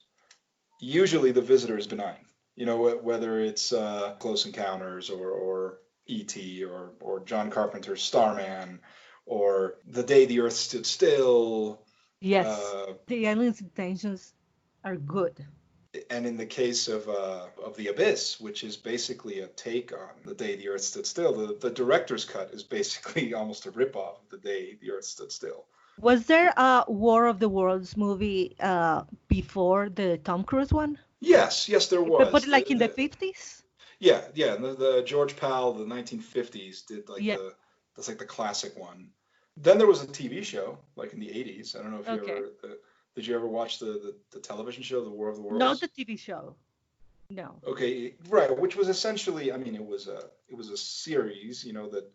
usually the visitor is benign. You know, whether it's Close Encounters or E.T. or John Carpenter's Starman or The Day the Earth Stood Still. Yes, the aliens' intentions are good. And in the case of The Abyss, which is basically a take on The Day the Earth Stood Still, the director's cut is basically almost a ripoff of The Day the Earth Stood Still. Was there a War of the Worlds movie before the Tom Cruise one? Yes, there was. But like in the 50s? Yeah. The George Powell, the 1950s, did that's like the classic one. Then there was a TV show, like in the 80s. I don't know if you ever. Did you ever watch the television show, The War of the Worlds? Not the TV show. No. Okay, right. Which was essentially, I mean, it was a series, you know, that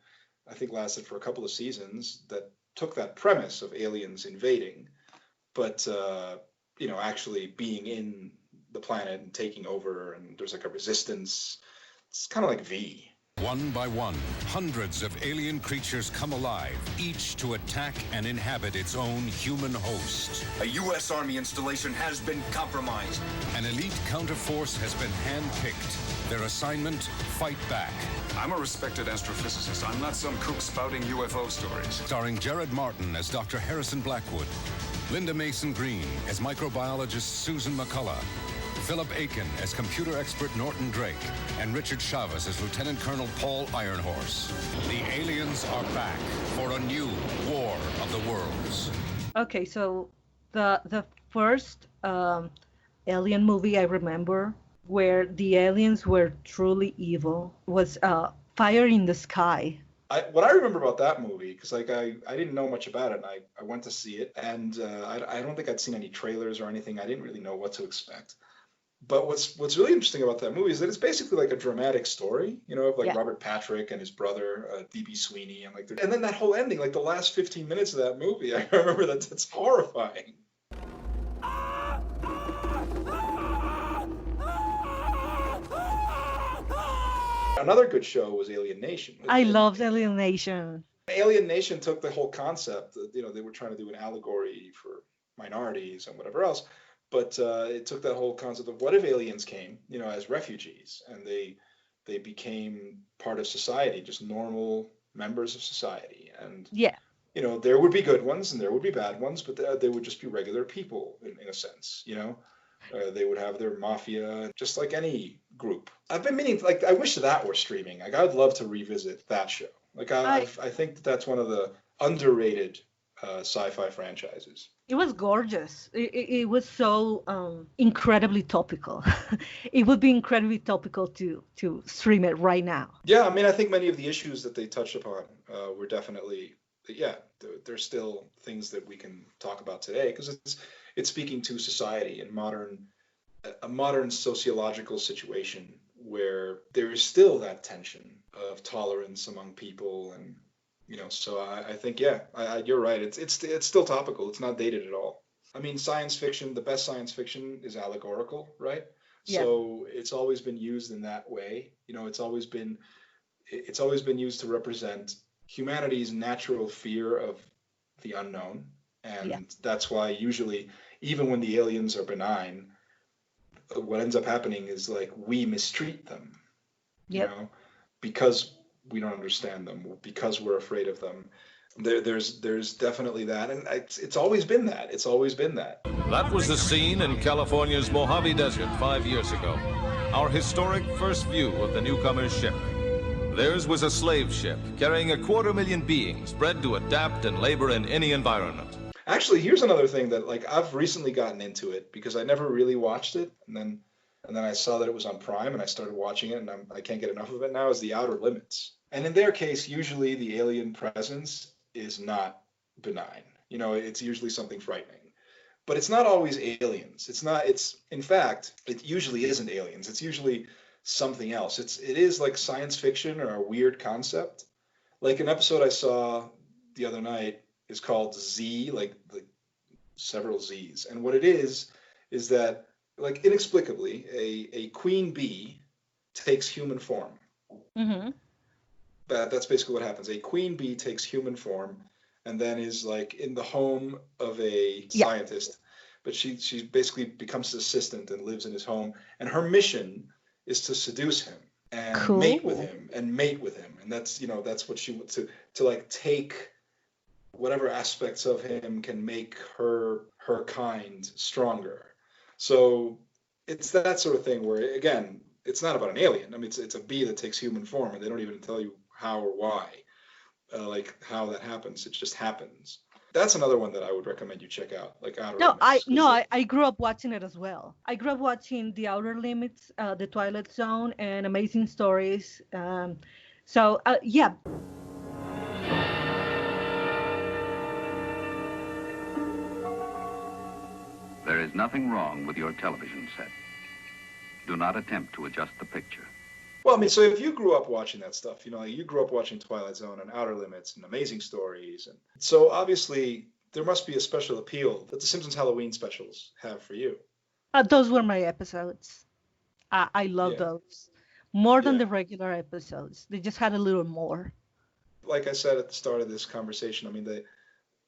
I think lasted for a couple of seasons that took that premise of aliens invading, but you know, actually being in the planet and taking over, and there's like a resistance It's kind of like V. One by one, hundreds of alien creatures come alive, each to attack and inhabit its own human host. A U.S. Army installation has been compromised. An elite counterforce has been handpicked. Their assignment, fight back. I'm a respected astrophysicist. I'm not some kook spouting UFO stories. Starring Jared Martin as Dr. Harrison Blackwood, Linda Mason Green as microbiologist Susan McCullough, Philip Aiken as computer expert Norton Drake, and Richard Chavez as Lieutenant Colonel Paul Ironhorse. The aliens are back for a new War of the Worlds. Okay, so the first alien movie I remember where the aliens were truly evil was Fire in the Sky. What I remember about that movie, because like I didn't know much about it, and I went to see it, and I don't think I'd seen any trailers or anything. I didn't really know what to expect. But what's really interesting about that movie is that it's basically like a dramatic story, you know, of like Robert Patrick and his brother D.B. Sweeney, and then that whole ending, like the last 15 minutes of that movie, I remember that's horrifying. Another good show was Alien Nation. I loved Alien Nation. Alien Nation took the whole concept, you know, they were trying to do an allegory for minorities and whatever else. But it took that whole concept of what if aliens came, you know, as refugees, and they became part of society, just normal members of society. And, you know, there would be good ones and there would be bad ones, but they would just be regular people in a sense, you know. They would have their mafia, just like any group. I've been meaning, like, I wish that were streaming. Like, I'd love to revisit that show. Like, I think that's one of the underrated sci-fi franchises. It was gorgeous. It was so incredibly topical. It would be incredibly topical to stream it right now. Yeah, I mean, I think many of the issues that they touched upon were definitely, there's still things that we can talk about today because it's speaking to society and a modern sociological situation where there is still that tension of tolerance among people, and you know, so I think you're right. It's still topical. It's not dated at all. I mean, science fiction, the best science fiction is allegorical, right? Yeah. So it's always been used in that way. You know, it's always been used to represent humanity's natural fear of the unknown, and that's why usually, even when the aliens are benign, what ends up happening is like we mistreat them, you know, because we don't understand them, because we're afraid of them. There's definitely that, and it's always been that. It's always been that. That was the scene in California's Mojave Desert 5 years ago. Our historic first view of the newcomer's ship. Theirs was a slave ship carrying 250,000 beings bred to adapt and labor in any environment. Actually, here's another thing that, like, I've recently gotten into it because I never really watched it, and then I saw that it was on Prime, and I started watching it, and I can't get enough of it now, is The Outer Limits. And in their case, usually the alien presence is not benign. You know, it's usually something frightening. But it's not always aliens. In fact, it usually isn't aliens. It's usually something else. It is like science fiction or a weird concept. Like an episode I saw the other night is called Z, like several Z's. And what it is that, like, inexplicably, a queen bee takes human form. Mm-hmm. That's basically what happens. A queen bee takes human form and then is, like, in the home of a scientist. But she basically becomes his assistant and lives in his home. And her mission is to seduce him and mate with him. And that's what she wants to like take whatever aspects of him can make her kind stronger. So it's that sort of thing where, again, it's not about an alien. I mean, it's a bee that takes human form, and they don't even tell you how or why, like how that happens. It just happens. That's another one that I would recommend you check out, like Outer Limits. I grew up watching it as well. I grew up watching The Outer Limits, The Twilight Zone, and Amazing Stories. Yeah. There is nothing wrong with your television set. Do not attempt to adjust the picture. Well, I mean, so if you grew up watching that stuff, you know, you grew up watching Twilight Zone and Outer Limits and Amazing Stories, and so obviously there must be a special appeal that the Simpsons Halloween specials have for you. Those were my episodes. I love those. more than the regular episodes. They just had a little more. Like I said at the start of this conversation, I mean,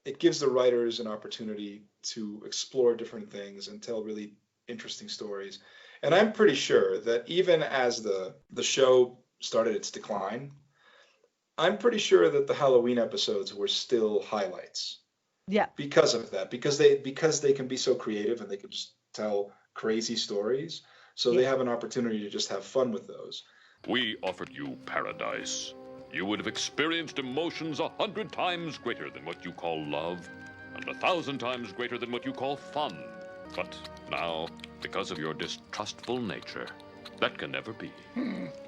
it gives the writers an opportunity to explore different things and tell really interesting stories. And I'm pretty sure that even as the show started its decline, I'm pretty sure that the Halloween episodes were still highlights. Yeah. Because of that, because they can be so creative and they can just tell crazy stories. So they have an opportunity to just have fun with those. We offered you paradise. You would have experienced emotions 100 times greater than what you call love, and 1,000 times greater than what you call fun. But now, because of your distrustful nature, that can never be.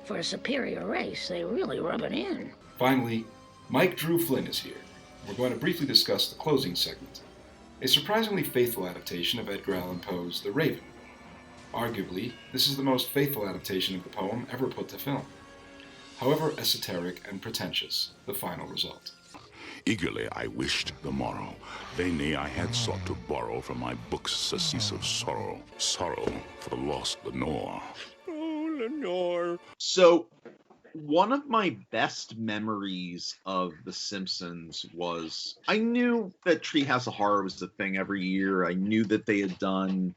For a superior race, they really rub it in. Finally, Mike Drew Flynn is here. We're going to briefly discuss the closing segment, a surprisingly faithful adaptation of Edgar Allan Poe's The Raven. Arguably, this is the most faithful adaptation of the poem ever put to film. However esoteric and pretentious the final result. Eagerly I wished the morrow. Vainly I had sought to borrow from my books surcease of sorrow. Sorrow for the lost Lenore. Oh, Lenore. So, one of my best memories of The Simpsons was, I knew that Treehouse of Horror was a thing every year. I knew that they had done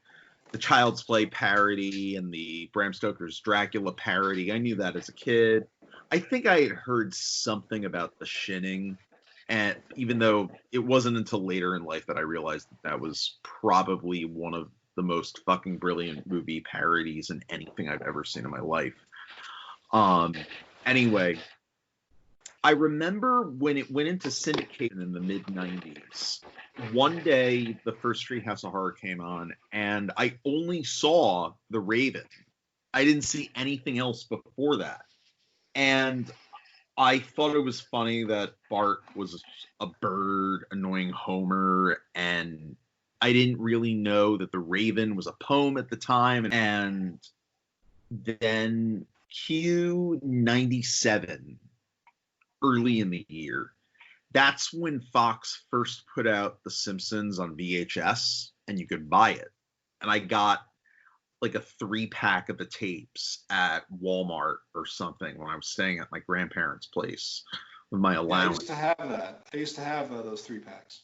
the Child's Play parody and the Bram Stoker's Dracula parody. I knew that as a kid. I think I had heard something about The Shining, and even though it wasn't until later in life that I realized that was probably one of the most fucking brilliant movie parodies in anything I've ever seen in my life. Anyway, I remember when it went into syndication in the mid-90s, one day the first Treehouse of Horror came on, and I only saw The Raven. I didn't see anything else before that. And I thought it was funny that Bart was a bird annoying Homer, and I didn't really know that The Raven was a poem at the time. And then Q97, early in the year, that's when Fox first put out The Simpsons on VHS, and you could buy it. And I got like a 3-pack of the tapes at Walmart or something when I was staying at my grandparents' place with my allowance. I used to have that. I used to have those 3-packs.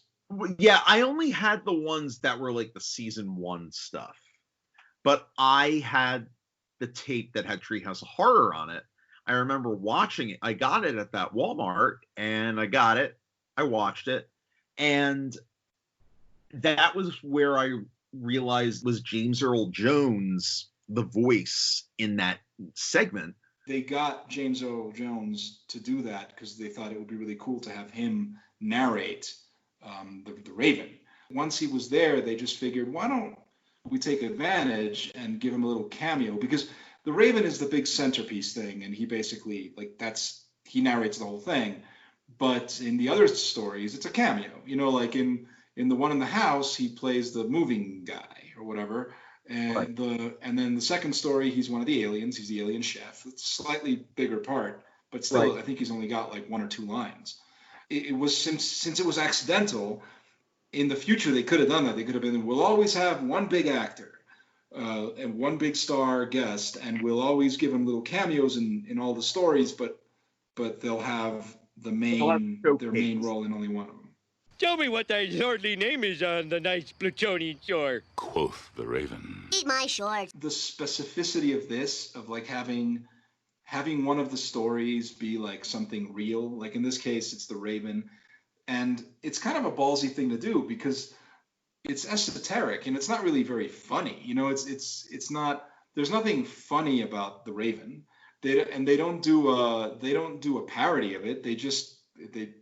Yeah, I only had the ones that were like the season 1 stuff. But I had the tape that had Treehouse of Horror on it. I remember watching it. I got it at that Walmart, and I got it. I watched it. And that was where I realized was James Earl Jones the voice in that segment. They got James Earl Jones to do that because they thought it would be really cool to have him narrate the Raven. Once he was there, they just figured, why don't we take advantage and give him a little cameo? Because the Raven is the big centerpiece thing, and he basically, he narrates the whole thing. But in the other stories, it's a cameo. You know, like in the one in the house, he plays the moving guy or whatever. And right. And then the second story, he's one of the aliens. He's the alien chef. It's a slightly bigger part, but still, right. I think he's only got like 1 or 2 lines. It was since it was accidental. In the future, they could have done that. They could have been, we'll always have one big actor and one big star guest, and we'll always give them little cameos in all the stories, but they'll have their main role in only one of them. Tell me what thy lordly name is on the nice plutonian shore. Quoth the Raven. Eat my shorts. The specificity of this, of like having one of the stories be like something real, like in this case, it's the Raven. And it's kind of a ballsy thing to do because it's esoteric and it's not really very funny. You know, it's not. There's nothing funny about the Raven. They don't do a parody of it. They just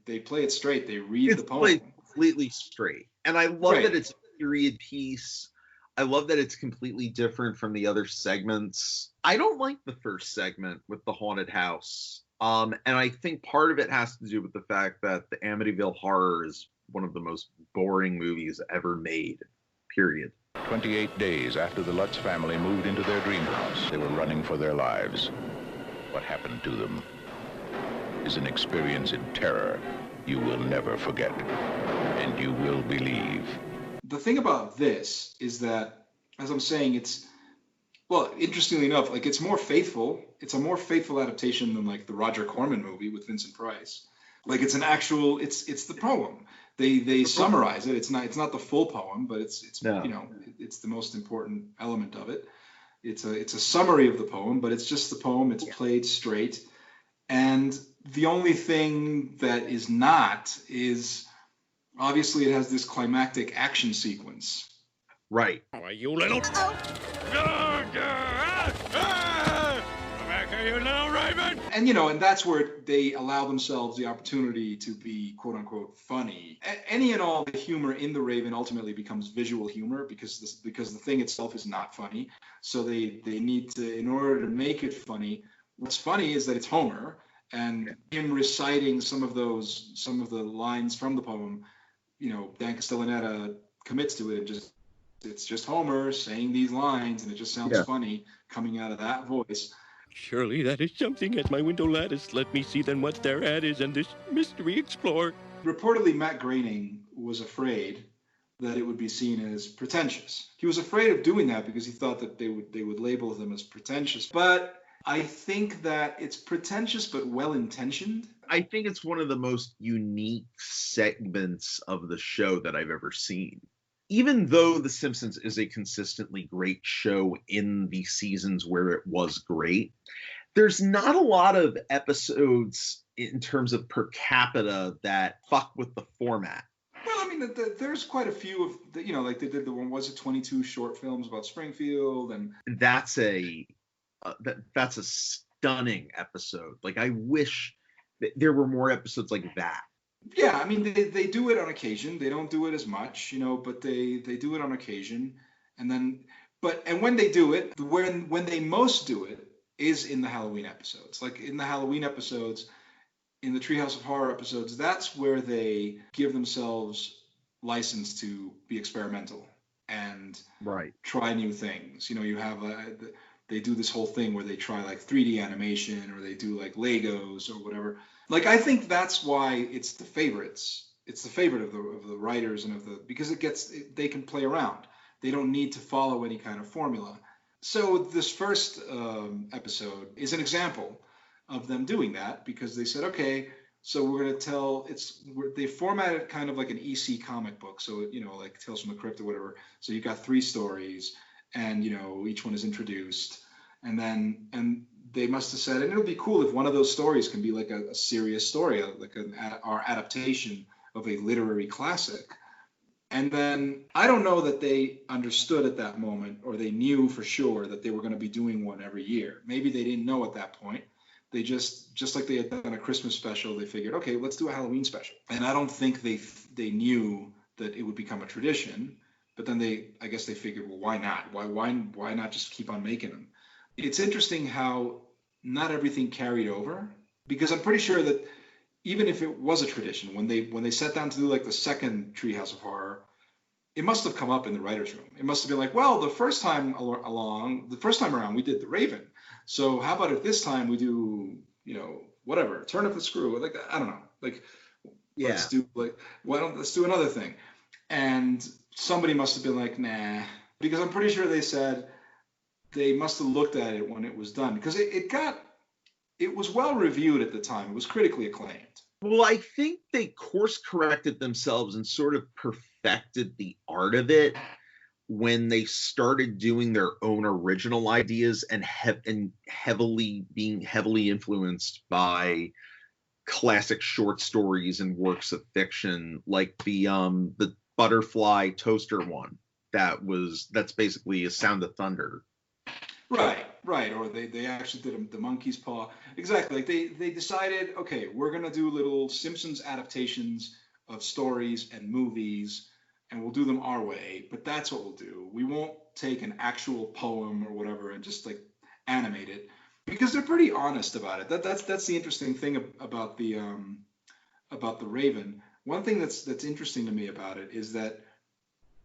they play it straight. They read the poem. It's played completely straight. And I love that it's a period piece. I love that it's completely different from the other segments. I don't like the first segment with the haunted house. And I think part of it has to do with the fact that the Amityville Horror is one of the most boring movies ever made, period. 28 days after the Lutz family moved into their dream house, they were running for their lives. What happened to them is an experience in terror you will never forget, and you will believe. The thing about this is that, as I'm saying, Well, interestingly enough, like it's more faithful. It's a more faithful adaptation than like the Roger Corman movie with Vincent Price. Like it's an actual. It's the poem. They summarize it. It's not the full poem, but it's it's the most important element of it. It's a summary of the poem, but it's just the poem. It's played straight, and the only thing that is not is obviously it has this climactic action sequence. Right. Why, you little... Come back here, you little raven! And, and that's where they allow themselves the opportunity to be, quote unquote, funny. Any and all the humor in The Raven ultimately becomes visual humor because the thing itself is not funny. So they need to, in order to make it funny, what's funny is that it's Homer and him reciting some of the lines from the poem, Dan Castellaneta commits to it and it's just Homer saying these lines, and it just sounds funny coming out of that voice. Surely that is something at my window lattice. Let me see then what thereat is and this mystery explore. Reportedly, Matt Groening was afraid that it would be seen as pretentious. He was afraid of doing that because he thought that they would label them as pretentious. But I think that it's pretentious but well-intentioned. I think it's one of the most unique segments of the show that I've ever seen. Even though The Simpsons is a consistently great show in the seasons where it was great, there's not a lot of episodes in terms of per capita that fuck with the format. Well, I mean, there's quite a few of like they did the one, was it 22 short films about Springfield, and that's a stunning episode. Like, I wish that there were more episodes like that. Yeah, I mean, they do it on occasion. They don't do it as much, but they do it on occasion. And then, and when they do it, when they most do it is in the Halloween episodes. Like in the Halloween episodes, in the Treehouse of Horror episodes, that's where they give themselves license to be experimental and try new things. You have they do this whole thing where they try like 3D animation, or they do like Legos or whatever. Like, I think that's why it's the favorites. It's the favorite of the writers and because they can play around. They don't need to follow any kind of formula. So this first episode is an example of them doing that, because they said, okay, so we're going to they formatted it kind of like an EC comic book. So, like Tales from the Crypt or whatever. So you've got 3 stories, and, each one is introduced. And they must have said, and it'll be cool if one of those stories can be like a serious story, like our adaptation of a literary classic. And then I don't know that they understood at that moment, or they knew for sure that they were going to be doing one every year. Maybe they didn't know at that point. They just like they had done a Christmas special, they figured, okay, let's do a Halloween special. And I don't think they knew that it would become a tradition. But then I guess they figured, well, why not? Why not just keep on making them? It's interesting how not everything carried over, because I'm pretty sure that even if it was a tradition, when they sat down to do like the second Treehouse of Horror, it must have come up in the writer's room. It must have been like, well, the first time around we did The Raven. So how about if this time we do, whatever, turn up the screw, like I don't know, like let's do let's do another thing. And somebody must have been like, nah, because I'm pretty sure they said they must have looked at it when it was done, because it was well reviewed at the time. It was critically acclaimed. Well, I think they course corrected themselves and sort of perfected the art of it when they started doing their own original ideas and being heavily influenced by classic short stories and works of fiction, like the butterfly toaster one. That's basically a Sound of Thunder. Right. Or they actually did the Monkey's Paw. Exactly. Like they decided, okay, we're going to do little Simpsons adaptations of stories and movies, and we'll do them our way. But that's what we'll do. We won't take an actual poem or whatever and just like animate it, because they're pretty honest about it. That's the interesting thing about the Raven. One thing that's interesting to me about it is that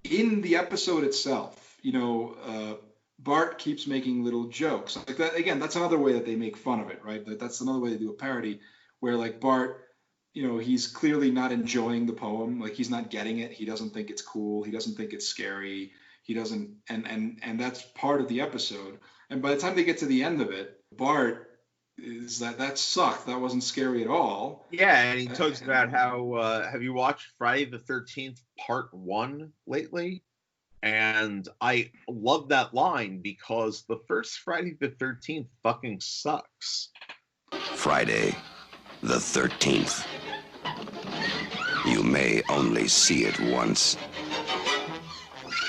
in the episode itself, Bart keeps making little jokes like that. Again, that's another way that they make fun of it, right? That's another way to do a parody, where like Bart, he's clearly not enjoying the poem. Like, he's not getting it. He doesn't think it's cool. He doesn't think it's scary. He doesn't, and that's part of the episode. And by the time they get to the end of it, Bart is that sucked. That wasn't scary at all. Yeah, and he talks about how have you watched Friday the 13th Part 1 lately? And I love that line because the first Friday the 13th fucking sucks. Friday the 13th. You may only see it once,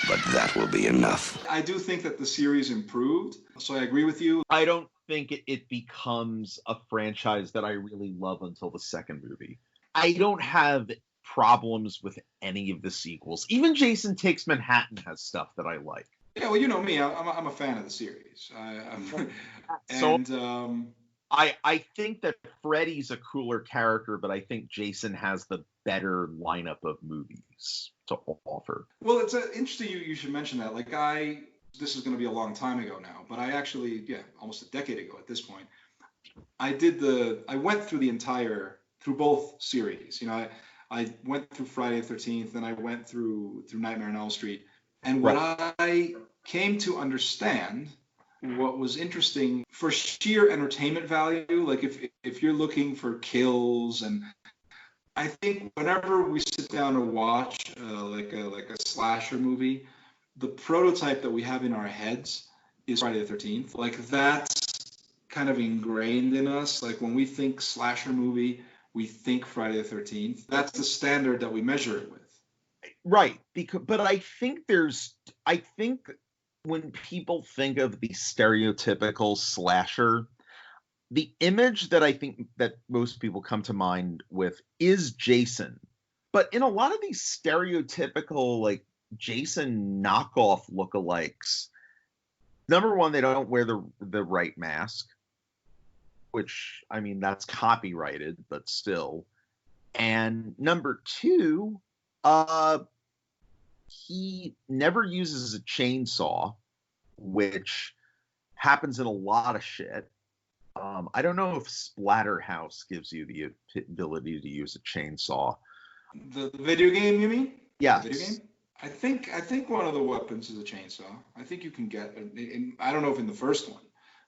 but that will be enough. I do think that the series improved, so I agree with you. I don't think it becomes a franchise that I really love until the second movie. I don't have problems with any of the sequels. Even Jason Takes Manhattan has stuff that I like. Yeah, well, you know me. I'm a fan of the series. I think that Freddy's a cooler character, but I think Jason has the better lineup of movies to offer. Well, it's interesting you should mention that. Like this is going to be a long time ago now, but I actually, almost a decade ago at this point, I went through both series. You know, I went through Friday the 13th, then I went through Nightmare on Elm Street, and what I came to understand, what was interesting for sheer entertainment value, like if you're looking for kills, and I think whenever we sit down and watch like a slasher movie, the prototype that we have in our heads is Friday the 13th. Like that's kind of ingrained in us. Like when we think slasher movie, we think Friday the 13th. That's the standard that we measure it with. Right. But I think when people think of the stereotypical slasher, the image that I think that most people come to mind with is Jason. But in a lot of these stereotypical, like, Jason knockoff lookalikes, number one, they don't wear the right mask, which, I mean, that's copyrighted, but still. And number two, he never uses a chainsaw, which happens in a lot of shit. I don't know if Splatterhouse gives you the ability to use a chainsaw. The video game, you mean? Yeah. Video game? I think one of the weapons is a chainsaw. I think you can get, I don't know if in the first one,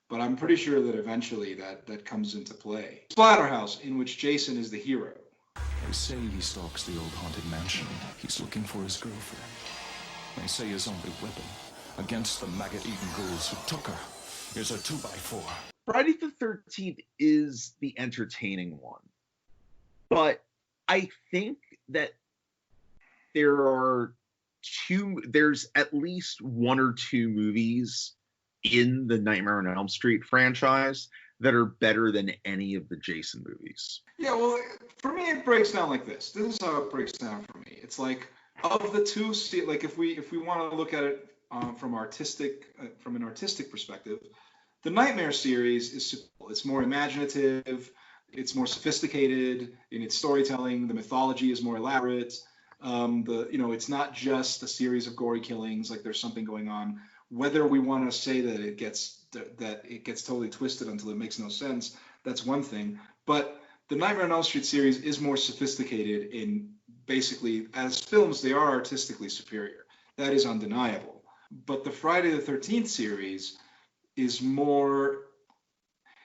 but I'm pretty sure that eventually that comes into play. Splatterhouse, in which Jason is the hero. They say he stalks the old haunted mansion. He's looking for his girlfriend. They say his only weapon against the maggot-eating ghouls who took her is a 2x4. Friday the 13th is the entertaining one. But I think that there's at least one or two movies in the Nightmare on Elm Street franchise that are better than any of the Jason movies. Yeah, well, for me, it breaks down like this. This is how it breaks down for me. It's like, of the two, like if we want to look at it from an artistic perspective, the Nightmare series it's more imaginative, it's more sophisticated in its storytelling. The mythology is more elaborate. It's not just a series of gory killings. Like there's something going on. Whether we want to say that it gets totally twisted until it makes no sense, that's one thing. But the Nightmare on Elm Street series is more sophisticated in basically, as films, they are artistically superior. That is undeniable. But the Friday the 13th series is more,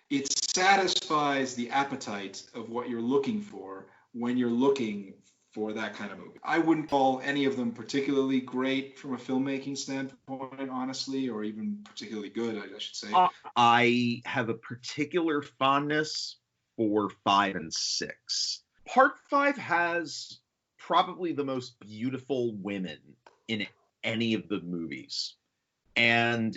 it satisfies the appetite of what you're looking for when you're looking for that kind of movie. I wouldn't call any of them particularly great from a filmmaking standpoint, honestly, or even particularly good, I should say. I have a particular fondness for 5 and 6. Part 5 has probably the most beautiful women in any of the movies. And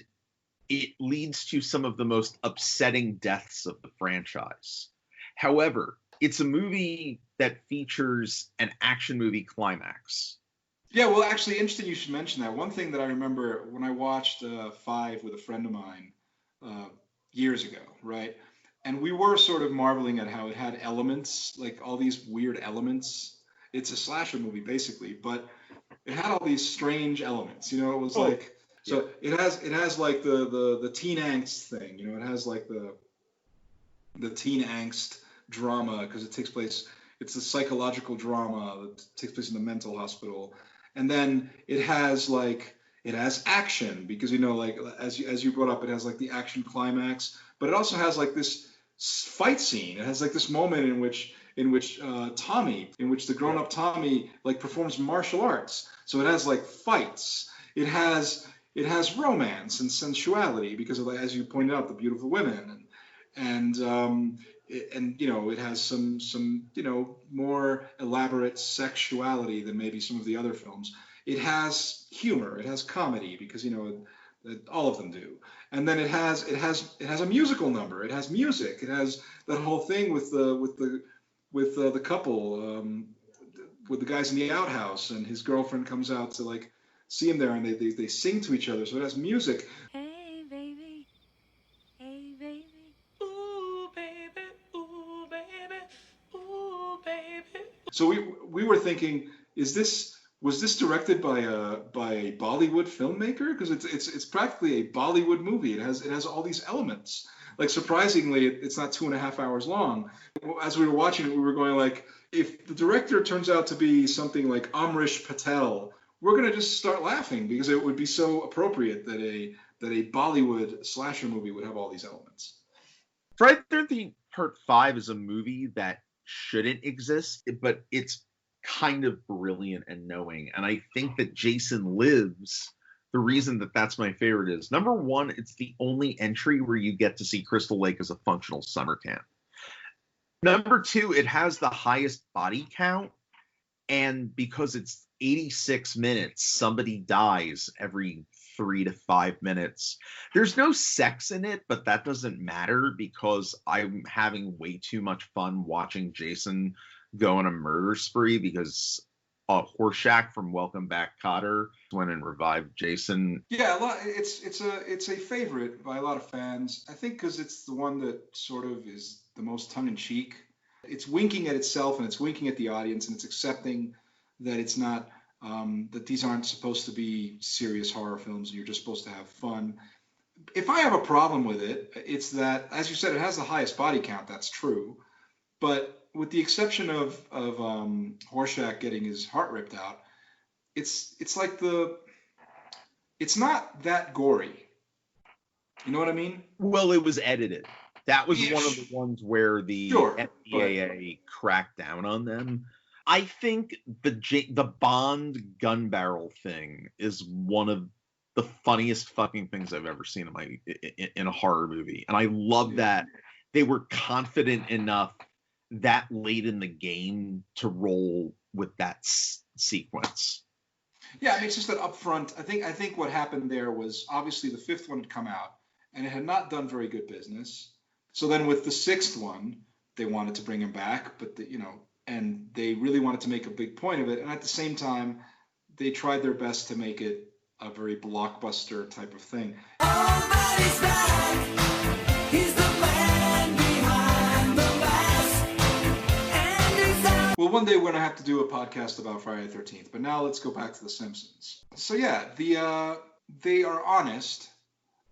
it leads to some of the most upsetting deaths of the franchise. However, it's a movie that features an action movie climax. Yeah, well, actually, interesting you should mention that. One thing that I remember when I watched 5 with a friend of mine years ago, right? And we were sort of marveling at how it had elements, like all these weird elements. It's a slasher movie, basically, but it had all these strange elements. You know, it was like... So it has like the teen angst thing, you know, it has like the teen angst drama because it's a psychological drama that takes place in the mental hospital. And then it has like It has action because, you know, like as you brought up, it has like the action climax, but it also has like this fight scene. It has like this moment in which the grown-up Tommy like performs martial arts. So it has like fights. It has romance and sensuality because of, as you pointed out, the beautiful women and you know, it has some you know, more elaborate sexuality than maybe some of the other films. It has humor, it has comedy because, you know, all of them do. And then it has a musical number. It has music. It has that whole thing with the couple, with the guys in the outhouse, and his girlfriend comes out to like see him there, and they sing to each other. So it has music. Hey, baby. Hey, baby. Ooh, baby. Ooh, baby. Ooh, baby. So we were thinking, was this directed by a Bollywood filmmaker? Because it's practically a Bollywood movie. It has all these elements. Like, surprisingly, it's not 2.5 hours long. As we were watching it, we were going like, if the director turns out to be something like Amrish Patel, we're gonna just start laughing because it would be so appropriate that a Bollywood slasher movie would have all these elements. Friday the 13th Part 5 is a movie that shouldn't exist, but it's kind of brilliant and knowing. And I think that Jason Lives, the reason that that's my favorite is, number one, it's the only entry where you get to see Crystal Lake as a functional summer camp. Number two, it has the highest body count. And because it's 86 minutes, somebody dies every 3 to 5 minutes. There's no sex in it, but that doesn't matter because I'm having way too much fun watching Jason go on a murder spree because Horshack from Welcome Back Kotter went and revived Jason. Yeah, it's a favorite by a lot of fans. I think because it's the one that sort of is the most tongue-in-cheek. It's winking at itself and it's winking at the audience, and it's accepting that it's not that these aren't supposed to be serious horror films and you're just supposed to have fun. If I have a problem with it, it's that, as you said, it has the highest body count. That's true, but with the exception of Horshack getting his heart ripped out, it's like it's not that gory. You know what I mean? Well, it was edited. That was one of the ones where the FDAA cracked down on them. I think the Bond gun barrel thing is one of the funniest fucking things I've ever seen in a horror movie, and I love that they were confident enough that late in the game to roll with that sequence. Yeah, I mean, it's just that up front, I think what happened there was obviously the fifth one had come out and it had not done very good business. So then with the sixth one, they wanted to bring him back, but and they really wanted to make a big point of it. And at the same time, they tried their best to make it a very blockbuster type of thing. Almighty's back. He's the man behind the mask. And he's out. Well, one day we're going to have to do a podcast about Friday the 13th, but now let's go back to The Simpsons. So yeah, they are honest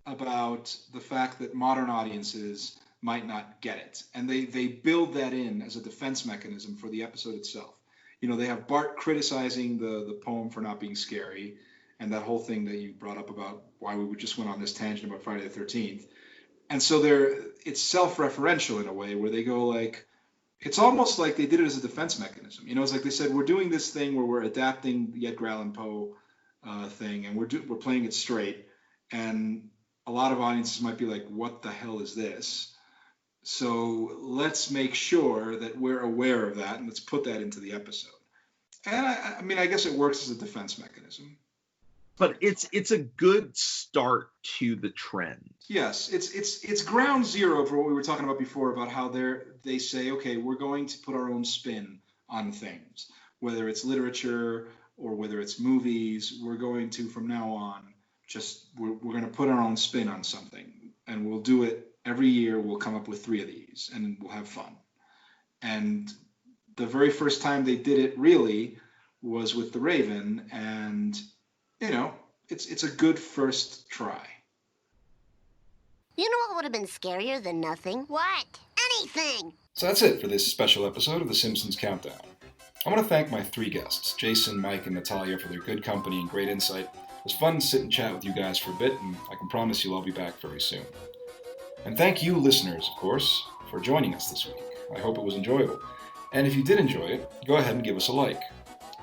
about the fact that modern audiences might not get it. And they build that in as a defense mechanism for the episode itself. You know, they have Bart criticizing the poem for not being scary, and that whole thing that you brought up about why we just went on this tangent about Friday the 13th. And so it's self-referential in a way where they go like, it's almost like they did it as a defense mechanism. You know, it's like they said, we're doing this thing where we're adapting the Edgar Allan Poe thing, and we're playing it straight. And a lot of audiences might be like, what the hell is this? So let's make sure that we're aware of that, and let's put that into the episode. And I mean, I guess it works as a defense mechanism. But it's a good start to the trend. Yes, it's ground zero for what we were talking about before about how they say, okay, we're going to put our own spin on things, whether it's literature or whether it's movies. We're going to, from now on, we're going to put our own spin on something, and we'll do it every year. We'll come up with 3 of these, and we'll have fun. And the very first time they did it really was with The Raven, and you know, it's a good first try. You know what would have been scarier than nothing? What? Anything! So that's it for this special episode of The Simpsons Countdown. I want to thank my 3 guests, Jason, Mike, and Natalia, for their good company and great insight. It was fun to sit and chat with you guys for a bit, and I can promise you I'll be back very soon. And thank you, listeners, of course, for joining us this week. I hope it was enjoyable. And if you did enjoy it, go ahead and give us a like.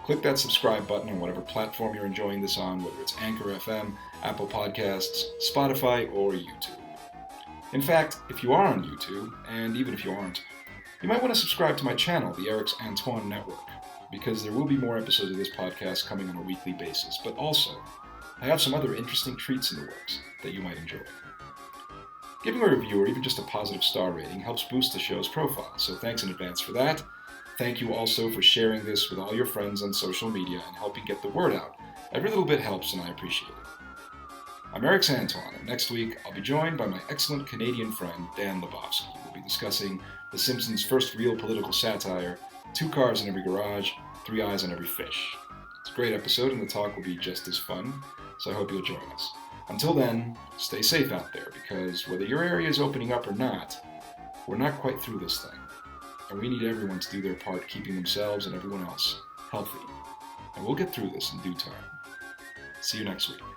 Click that subscribe button on whatever platform you're enjoying this on, whether it's Anchor FM, Apple Podcasts, Spotify, or YouTube. In fact, if you are on YouTube, and even if you aren't, you might want to subscribe to my channel, the Erix Antoine Network, because there will be more episodes of this podcast coming on a weekly basis, but also, I have some other interesting treats in the works that you might enjoy. Giving a review or even just a positive star rating helps boost the show's profile, so thanks in advance for that. Thank you also for sharing this with all your friends on social media and helping get the word out. Every little bit helps and I appreciate it. I'm Erix Antoine, and next week I'll be joined by my excellent Canadian friend Dan Lebowski. We'll be discussing The Simpsons' first real political satire, 2 cars in every garage, 3 eyes on every fish. It's a great episode and the talk will be just as fun, so I hope you'll join us. Until then, stay safe out there, because whether your area is opening up or not, we're not quite through this thing. And we need everyone to do their part keeping themselves and everyone else healthy. And we'll get through this in due time. See you next week.